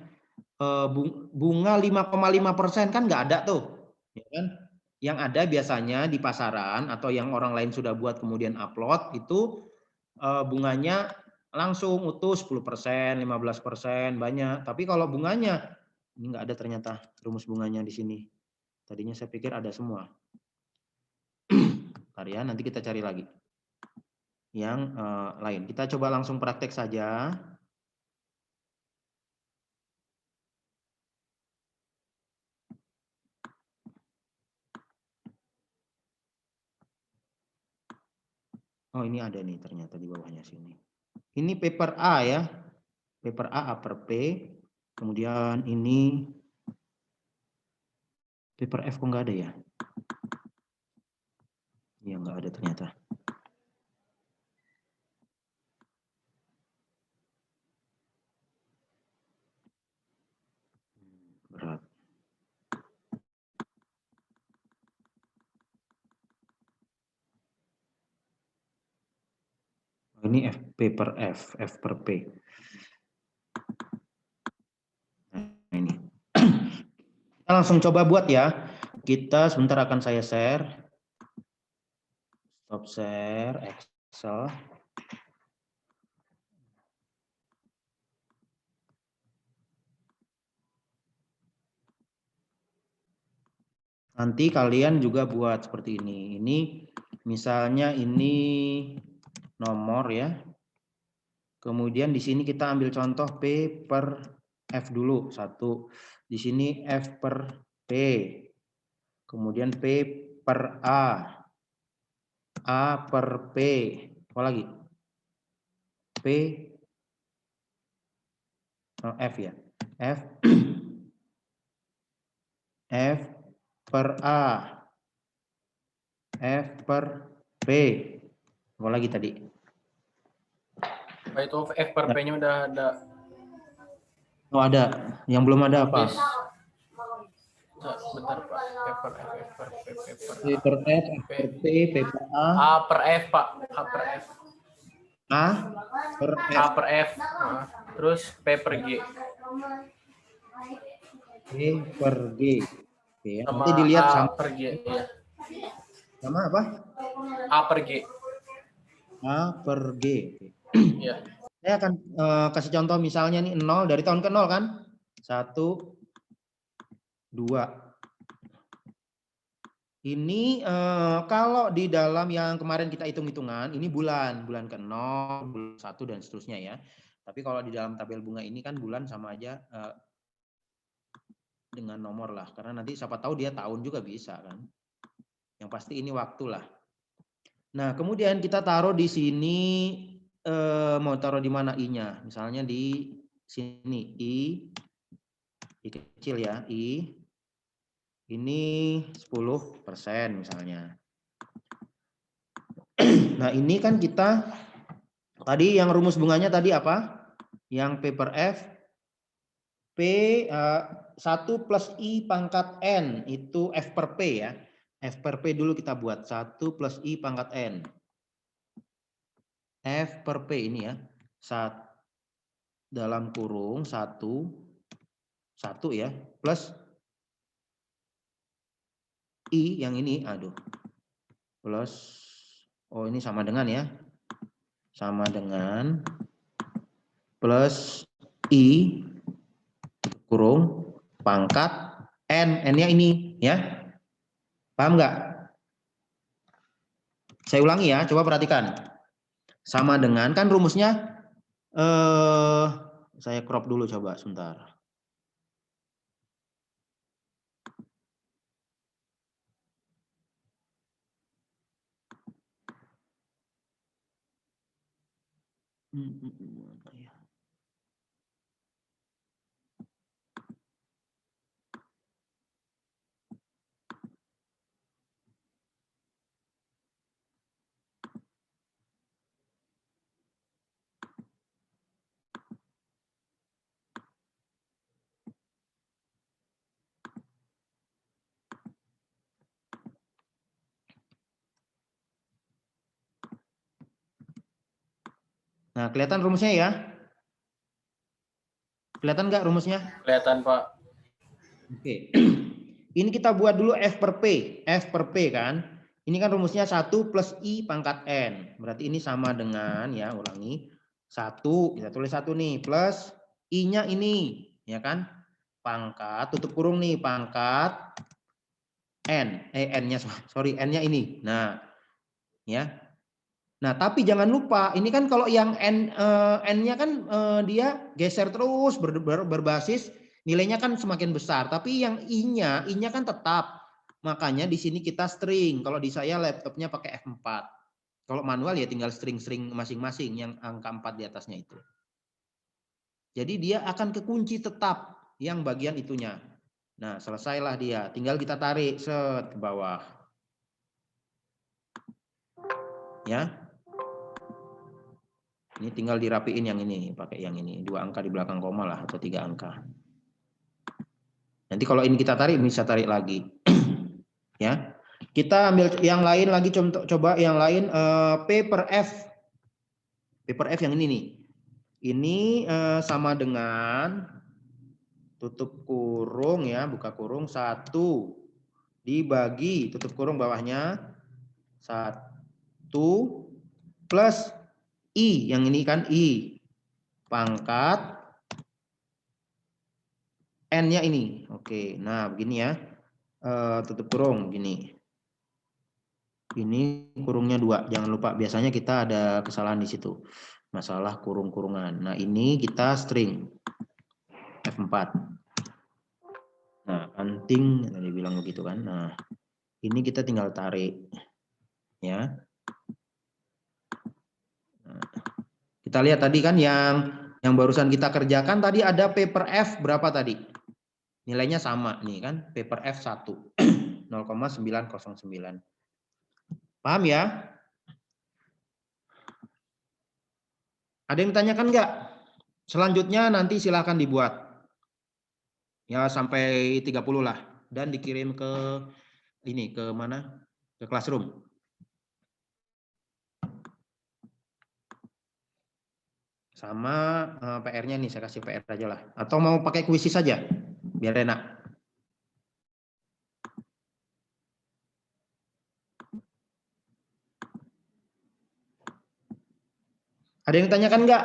bunga 5,5% kan nggak ada tuh, ya kan? Yang ada biasanya di pasaran atau yang orang lain sudah buat kemudian upload itu bunganya langsung utuh 10%, 15%, banyak. Tapi kalau bunganya ini nggak ada ternyata rumus bunganya di sini. Tadinya saya pikir ada semua. Bentar ya, nanti kita cari lagi yang lain. Kita coba langsung praktek saja. Oh, ini ada nih ternyata di bawahnya sini. Ini paper A ya. Paper A per P. Kemudian ini paper F kok nggak ada ya? Iya, nggak ada ternyata. Berat. Ini P per F per P. Nah, ini. Kita langsung coba buat ya. Kita sebentar akan saya share. Stop share Excel. Nanti kalian juga buat seperti ini. Ini misalnya ini nomor ya. Kemudian di sini kita ambil contoh P per F dulu, 1. Di sini F per P. Kemudian P per A. A per P. Apa lagi? P F ya. F F per A. F per P. Apa lagi tadi? Pak, itu F per P-nya udah ada. Oh ada. Yang belum ada apa? Habis. Bentar Pak. F per F, F per P, P per P per F, F per P, P per A. A per F Pak. A per F. A per F. A per F. Nah, terus P per G. P per G. Oke, ya. Sama Nanti dilihat A sama, per G. Iya. sama apa? A per G. A per G. Oke. Iya. Saya akan kasih contoh misalnya nih 0 dari tahun ke 0 kan? 1, 2. Ini kalau di dalam yang kemarin kita hitung-hitungan, ini bulan ke 0, bulan 1 dan seterusnya ya. Tapi kalau di dalam tabel bunga ini kan bulan sama aja dengan nomor lah, karena nanti siapa tahu dia tahun juga bisa kan. Yang pasti ini waktu lah. Nah, kemudian kita taruh di sini mau taruh di mana I-nya? Misalnya di sini I kecil ya, I. Ini 10% misalnya. Nah, ini kan kita tadi yang rumus bunganya tadi apa? Yang P per F. P 1 plus I pangkat N itu F per P ya. F per P dulu kita buat 1 plus I pangkat N. F per P ini ya. Dalam kurung 1 ya plus I yang ini, plus, oh ini sama dengan ya, sama dengan plus I kurung pangkat N-nya ini ya, paham nggak? Saya ulangi ya, coba perhatikan, sama dengan, kan rumusnya, saya crop dulu coba sebentar. Nah, kelihatan rumusnya ya? Kelihatan nggak rumusnya? Kelihatan Pak. Oke. Ini kita buat dulu F per P. F per P kan. Ini kan rumusnya 1 plus I pangkat N. Berarti ini sama dengan, ya ulangi. 1, kita tulis 1 nih. Plus I-nya ini. Ya kan. Pangkat, tutup kurung nih. Pangkat N. N-nya, sorry. N-nya ini. Nah. Ya. Nah, tapi jangan lupa, ini kan kalau yang N-nya kan dia geser terus berbasis, nilainya kan semakin besar. Tapi yang I-nya kan tetap. Makanya di sini kita string. Kalau di saya laptopnya pakai F4. Kalau manual ya tinggal string-string masing-masing yang angka 4 di atasnya itu. Jadi dia akan kekunci tetap yang bagian itunya. Nah, selesailah dia. Tinggal kita tarik set ke bawah. Ya. Ini tinggal dirapiin yang ini, pakai yang ini. 2 angka di belakang koma lah, atau 3 angka. Nanti kalau ini kita tarik, bisa tarik lagi. Ya, kita ambil yang lain lagi, coba yang lain, P per F. P per F yang ini nih. Ini sama dengan, tutup kurung ya, buka kurung, 1 dibagi, tutup kurung bawahnya, 1 plus I, yang ini kan I, pangkat N-nya ini. Oke, nah begini ya, tutup kurung, begini. Ini kurungnya 2, jangan lupa, biasanya kita ada kesalahan di situ. Masalah kurung-kurungan. Nah ini kita string, F4. Nah, anting, tadi bilang begitu kan. Nah, ini kita tinggal tarik. Ya. Kita lihat tadi kan yang barusan kita kerjakan tadi ada P per F berapa tadi? Nilainya sama nih kan, P per F 1. 0,909. Paham ya? Ada yang tanyakan nggak? Selanjutnya nanti silahkan dibuat. Ya sampai 30 lah. Dan dikirim ke ini, ke mana? Ke Classroom. Sama PR-nya nih, saya kasih PR aja lah. Atau mau pakai kuisi saja, biar enak. Ada yang tanyakan nggak?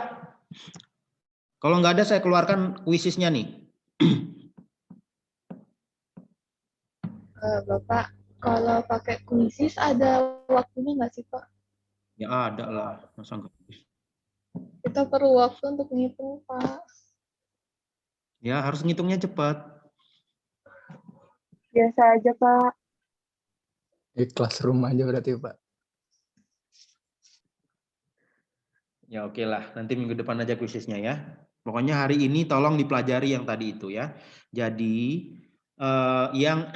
Kalau nggak ada, saya keluarkan kuisisnya nih. Bapak, kalau pakai kuisis ada waktunya nggak sih, Pak? Ya ada lah, masa enggak? Kita perlu waktu untuk ngitung, Pak. Ya harus ngitungnya cepat. Biasa aja, Pak. Di Classroom aja berarti Pak. Ya oke lah, nanti minggu depan aja kuisisnya ya. Pokoknya hari ini tolong dipelajari yang tadi itu ya. Jadi yang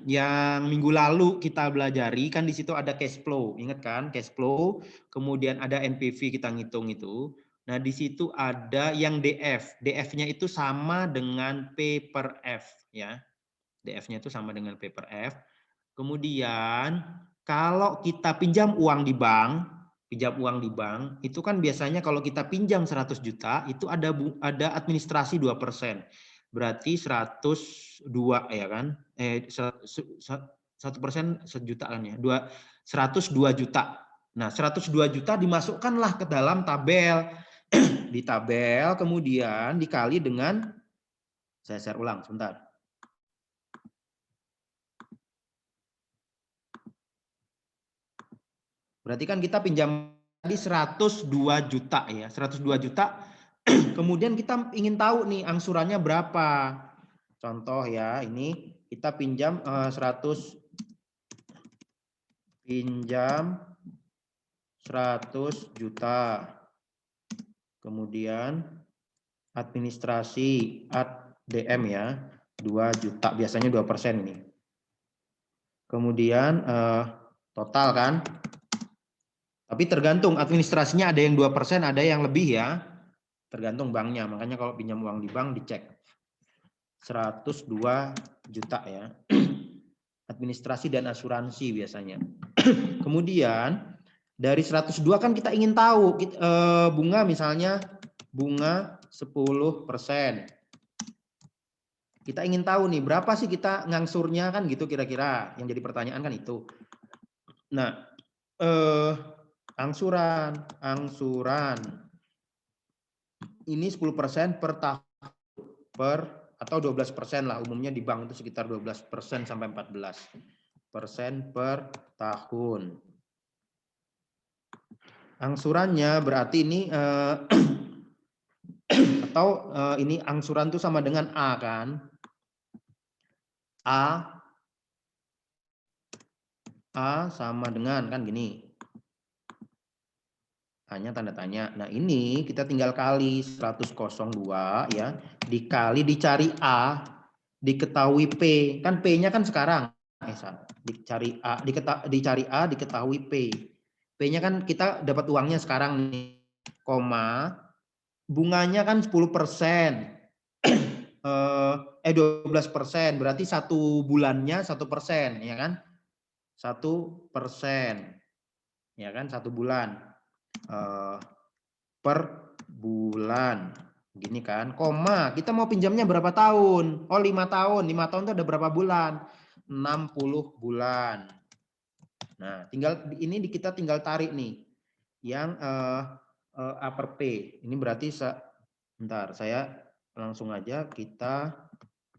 yang minggu lalu kita belajari kan di situ ada cash flow, ingat kan cash flow, kemudian ada NPV kita ngitung itu. Nah di situ ada yang DF, DF-nya itu sama dengan P per F ya, DF-nya itu sama dengan P per F. Kemudian kalau kita pinjam uang di bank, itu kan biasanya kalau kita pinjam 100 juta itu ada administrasi 2%. Berarti 102 ya kan? 1% sejuta kan ya. 102 juta. Nah, 102 juta dimasukkanlah ke dalam tabel. Di tabel kemudian dikali dengan, saya share ulang sebentar. Berarti kan kita pinjam tadi 102 juta ya, 102 juta. Kemudian kita ingin tahu nih angsurannya berapa. Contoh ya, ini kita pinjam 100 juta. Kemudian administrasi ADM ya, 2 juta, biasanya 2% ini. Kemudian total kan. Tapi tergantung administrasinya, ada yang 2%, ada yang lebih ya. Tergantung banknya. Makanya kalau pinjam uang di bank dicek. 102 juta ya. Administrasi dan asuransi biasanya. Kemudian dari 102 kan kita ingin tahu bunga, misalnya bunga 10%. Kita ingin tahu nih berapa sih kita ngangsurnya kan gitu kira-kira. Yang jadi pertanyaan kan itu. Nah, angsuran ini 10% per tahun atau 12% lah, umumnya di bank itu sekitar 12% sampai 14% per tahun. Angsurannya berarti ini atau ini angsuran itu sama dengan A kan? A sama dengan kan gini. Hanya tanda tanya. Nah ini kita tinggal kali 102 ya, dikali dicari A, diketahui P, kan P-nya kan sekarang, dicari A, diketahui P. P-nya kan kita dapat uangnya sekarang nih, koma, bunganya kan 10%, 12%, berarti satu bulannya 1%, ya kan? 1%, ya kan? 1 bulan. Per bulan gini kan, koma kita mau pinjamnya berapa tahun? Oh 5 tahun. 5 tahun itu ada berapa bulan? 60 bulan. Nah tinggal ini kita tinggal tarik nih yang A per P. Ini berarti bentar, saya langsung aja kita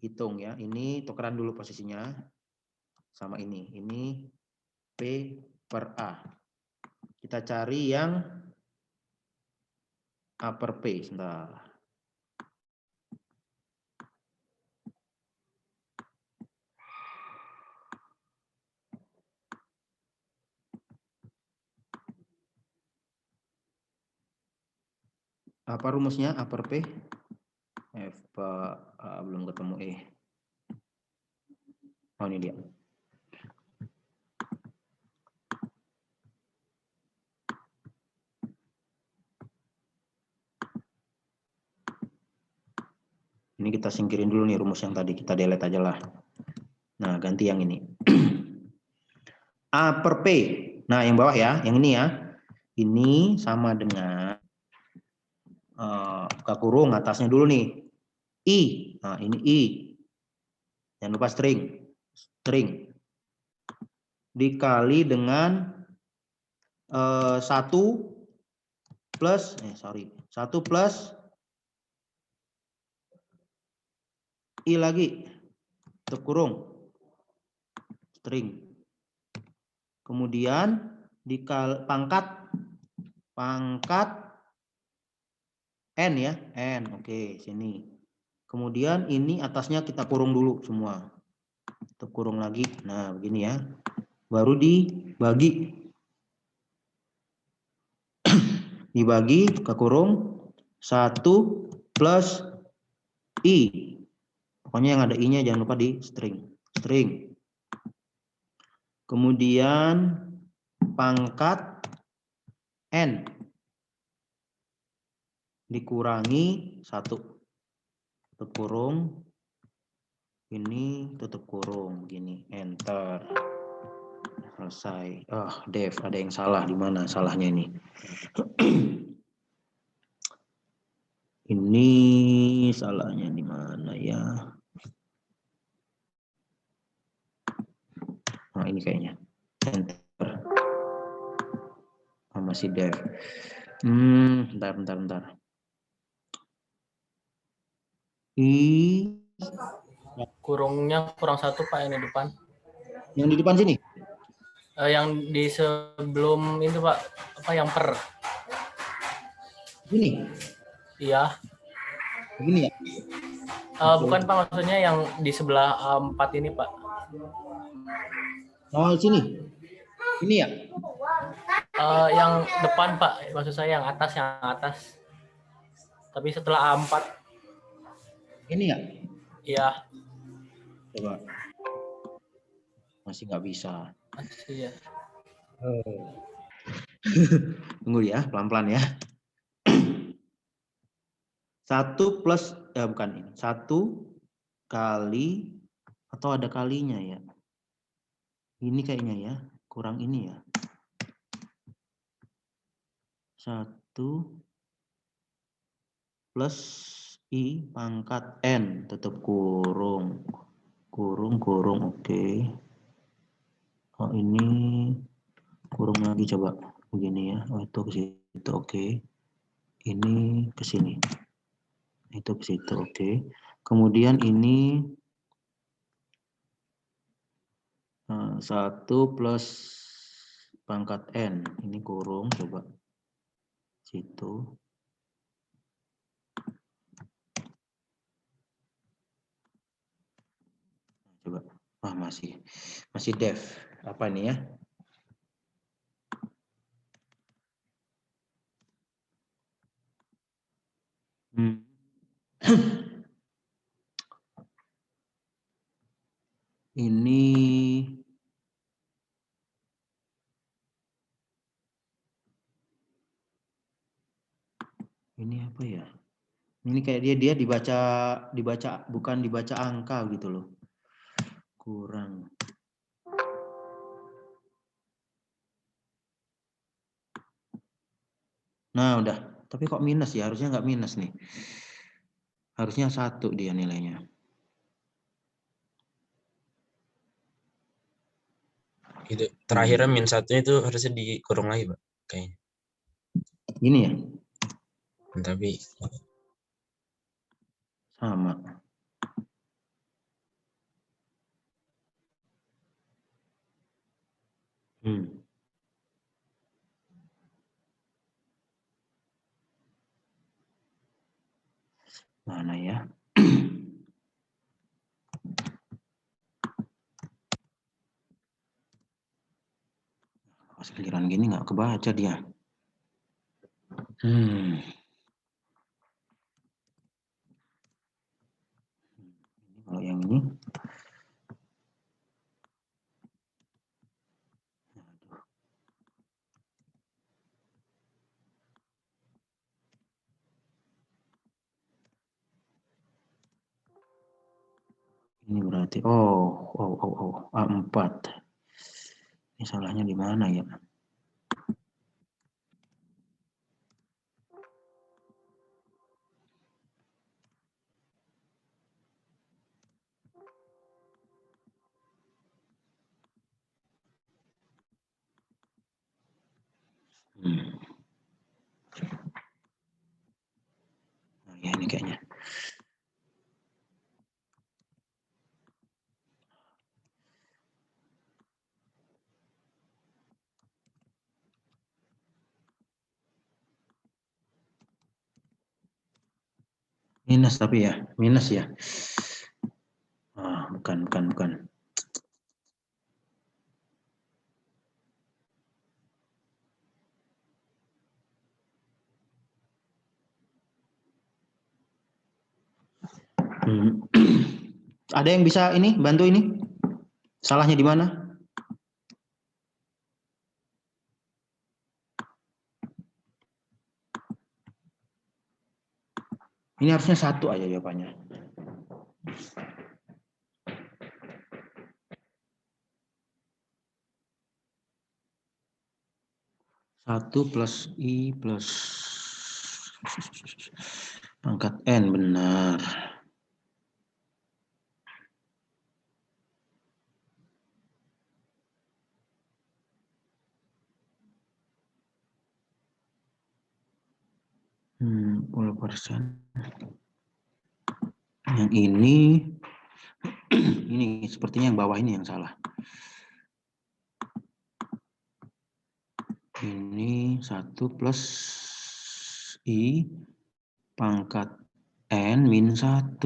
hitung ya. Ini tukeran dulu posisinya sama ini P per A. Kita cari yang A per P, sebentar. Apa rumusnya A per P? F per A, belum ketemu E. Oh ini dia. Ini kita singkirin dulu nih rumus yang tadi, kita delete aja lah. Nah, ganti yang ini. A per P. Nah, yang bawah ya, yang ini ya. Ini sama dengan buka kurung atasnya dulu nih. I. Nah, ini I. Jangan lupa string. String. Dikali dengan 1 plus 1 plus I lagi. Tutup kurung. String. Kemudian dikali pangkat N ya, N. Oke, sini. Kemudian ini atasnya kita kurung dulu semua. Tutup kurung lagi. Nah, begini ya. Baru dibagi. Dibagi ke kurung 1 plus I. Pokoknya yang ada I-nya jangan lupa di string. String. Kemudian pangkat N dikurangi 1. Tutup kurung. Ini tutup kurung. Begini. Enter. Selesai. Dev, ada yang salah di mana salahnya ini? Ini salahnya di mana ya? Nah, ini kayaknya. Enter. Masih Dev. Bentar. Kurungnya kurang 1 Pak yang di depan. Yang di depan sini? Yang di sebelum itu Pak, apa yang per? Ini? Iya. Begini ya? Bukan Pak, maksudnya yang di sebelah 4 ini Pak. Oh, sini? Ini ya? Yang depan Pak, maksud saya yang atas. Tapi setelah A4. Ini ya? Iya. Coba. Masih nggak bisa. Iya. Tunggu ya, pelan-pelan ya. 1 plus, bukan ini. 1 kali, atau ada kalinya ya. Ini kayaknya ya, kurang ini ya. 1 plus I pangkat N, tutup kurung. Kurung, oke. Oh, ini kurung lagi coba. Begini ya. Oh, itu ke situ, oke. Ini ke sini. Itu ke situ, oke. Kemudian ini 1 plus pangkat N. Ini kurung, coba. Situ. Coba. Masih Dev. Apa ini ya? Ini apa ya? Ini kayak dia dibaca bukan dibaca angka gitu loh. Kurang. Nah, udah. Tapi kok minus ya? Harusnya nggak minus nih. Harusnya 1 dia nilainya. Itu terakhirnya -1 itu harusnya dikurung lagi Pak kayaknya. Gini ya? Tapi Sama. Mana ya? Pas giliran gini nggak kebaca dia. Kalau yang ini. Ini berarti, A4. Ini salahnya di mana ya? Nah, ya ini kayaknya. Minus tapi ya, minus ya. Bukan. Ada yang bisa ini bantu ini? Salahnya di mana? Ini harusnya 1 aja jawabannya. Satu plus I plus pangkat N, benar. Puluh persen. Yang ini sepertinya yang bawah ini yang salah. Ini 1 plus I pangkat N min 1.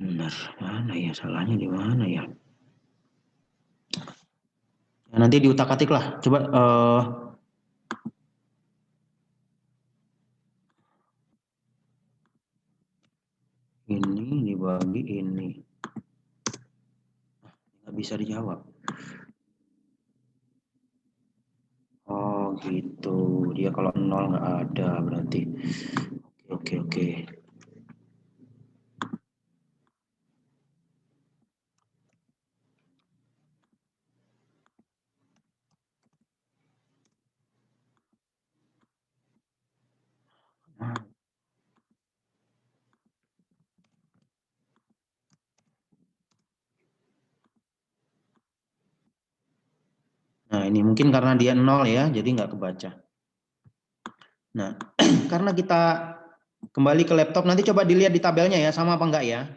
Benar, mana ya salahnya di mana ya? Ya nanti diutak-atik lah. Coba ini dibagi ini. Nggak bisa dijawab. Oh gitu. Dia kalau 0 nggak ada berarti. Oke. Nah ini mungkin karena dia 0 ya, jadi nggak kebaca. Nah, karena kita kembali ke laptop, nanti coba dilihat di tabelnya ya, sama apa enggak ya?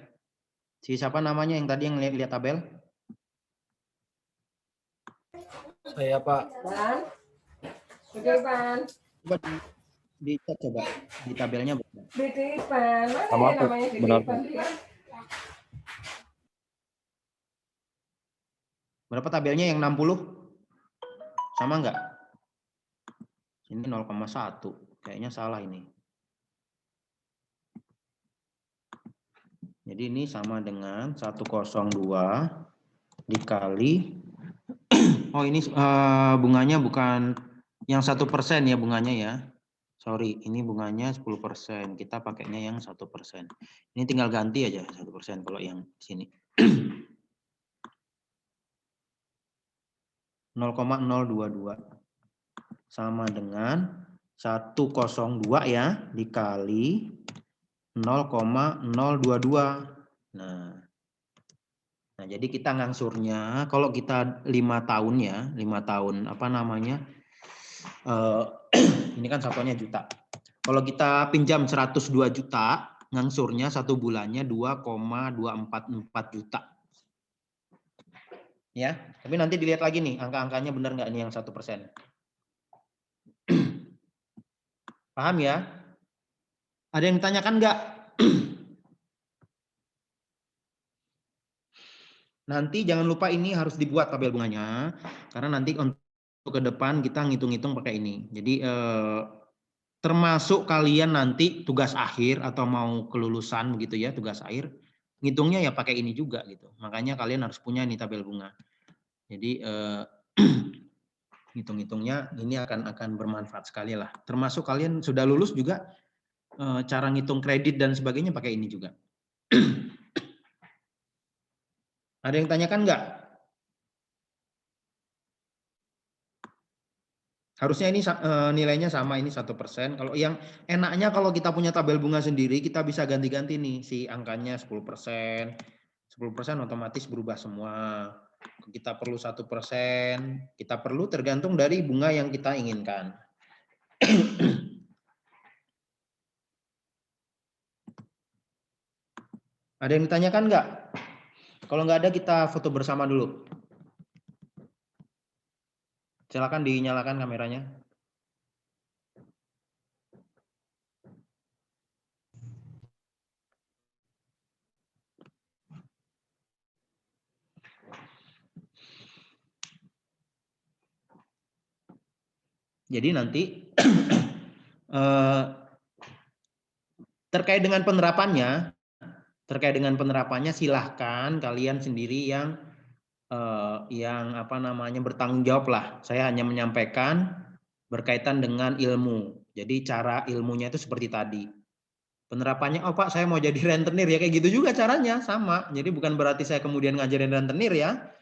Siapa namanya yang tadi yang lihat tabel? Saya Pak. Coba dicek coba di tabelnya. Sama apa? Benar. Berapa tabelnya yang 60? Sama enggak? Ini 0,1. Kayaknya salah ini. Jadi ini sama dengan 102 dikali. Oh ini bunganya bukan yang 1% ya bunganya ya. Sorry, ini bunganya 10%. Kita pakainya yang 1%. Ini tinggal ganti aja 1% kalau yang sini. 0,022 sama dengan 102 ya dikali 0,022. Nah, jadi kita ngangsurnya kalau kita 5 tahun ya, 5 tahun apa namanya? Ini kan satuannya juta. Kalau kita pinjam 102 juta, ngangsurnya 1 bulannya 2,244 juta. Ya, tapi nanti dilihat lagi nih angka-angkanya benar nggak ini yang 1%. Paham ya? Ada yang ditanyakan nggak? Nanti jangan lupa ini harus dibuat tabel bunganya, karena nanti untuk ke depan kita ngitung-ngitung pakai ini. Jadi termasuk kalian nanti tugas akhir atau mau kelulusan begitu ya, tugas akhir, ngitungnya ya pakai ini juga gitu. Makanya kalian harus punya ini tabel bunga. Jadi Ngitung-ngitungnya ini akan bermanfaat sekali lah. Termasuk kalian sudah lulus juga cara ngitung kredit dan sebagainya pakai ini juga. Ada yang tanyakan nggak? Harusnya ini nilainya sama, ini 1%. Kalau yang enaknya kalau kita punya tabel bunga sendiri, kita bisa ganti-ganti nih si angkanya 10%. 10% otomatis berubah semua. Kita perlu 1%, kita perlu tergantung dari bunga yang kita inginkan. Ada yang ditanyakan nggak? Kalau nggak ada, kita foto bersama dulu. Silakan dinyalakan kameranya. Jadi nanti terkait dengan penerapannya silahkan kalian sendiri yang bertanggung jawab lah. Saya hanya menyampaikan berkaitan dengan ilmu. Jadi cara ilmunya itu seperti tadi. Penerapannya, oh Pak saya mau jadi rentenir ya, kayak gitu juga caranya sama. Jadi bukan berarti saya kemudian ngajarin rentenir ya.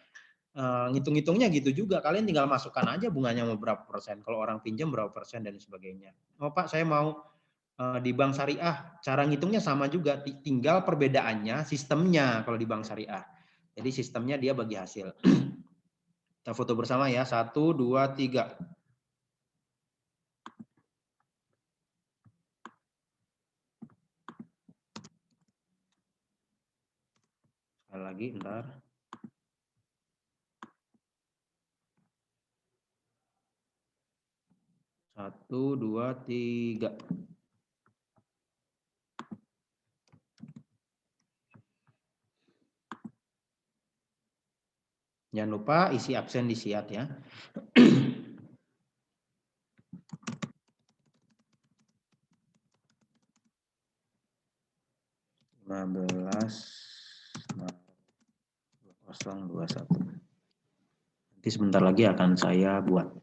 Ngitung-ngitungnya gitu juga, kalian tinggal masukkan aja bunganya mau berapa persen, kalau orang pinjam berapa persen dan sebagainya. Oh Pak saya mau di bank syariah, cara ngitungnya sama juga, tinggal perbedaannya sistemnya kalau di bank syariah. Jadi sistemnya dia bagi hasil. Kita foto bersama ya, 1, 2, 3. Sekali lagi, ntar. Satu, dua, tiga. Jangan lupa isi absen di siat ya. 15/021. Nanti sebentar lagi akan saya buat.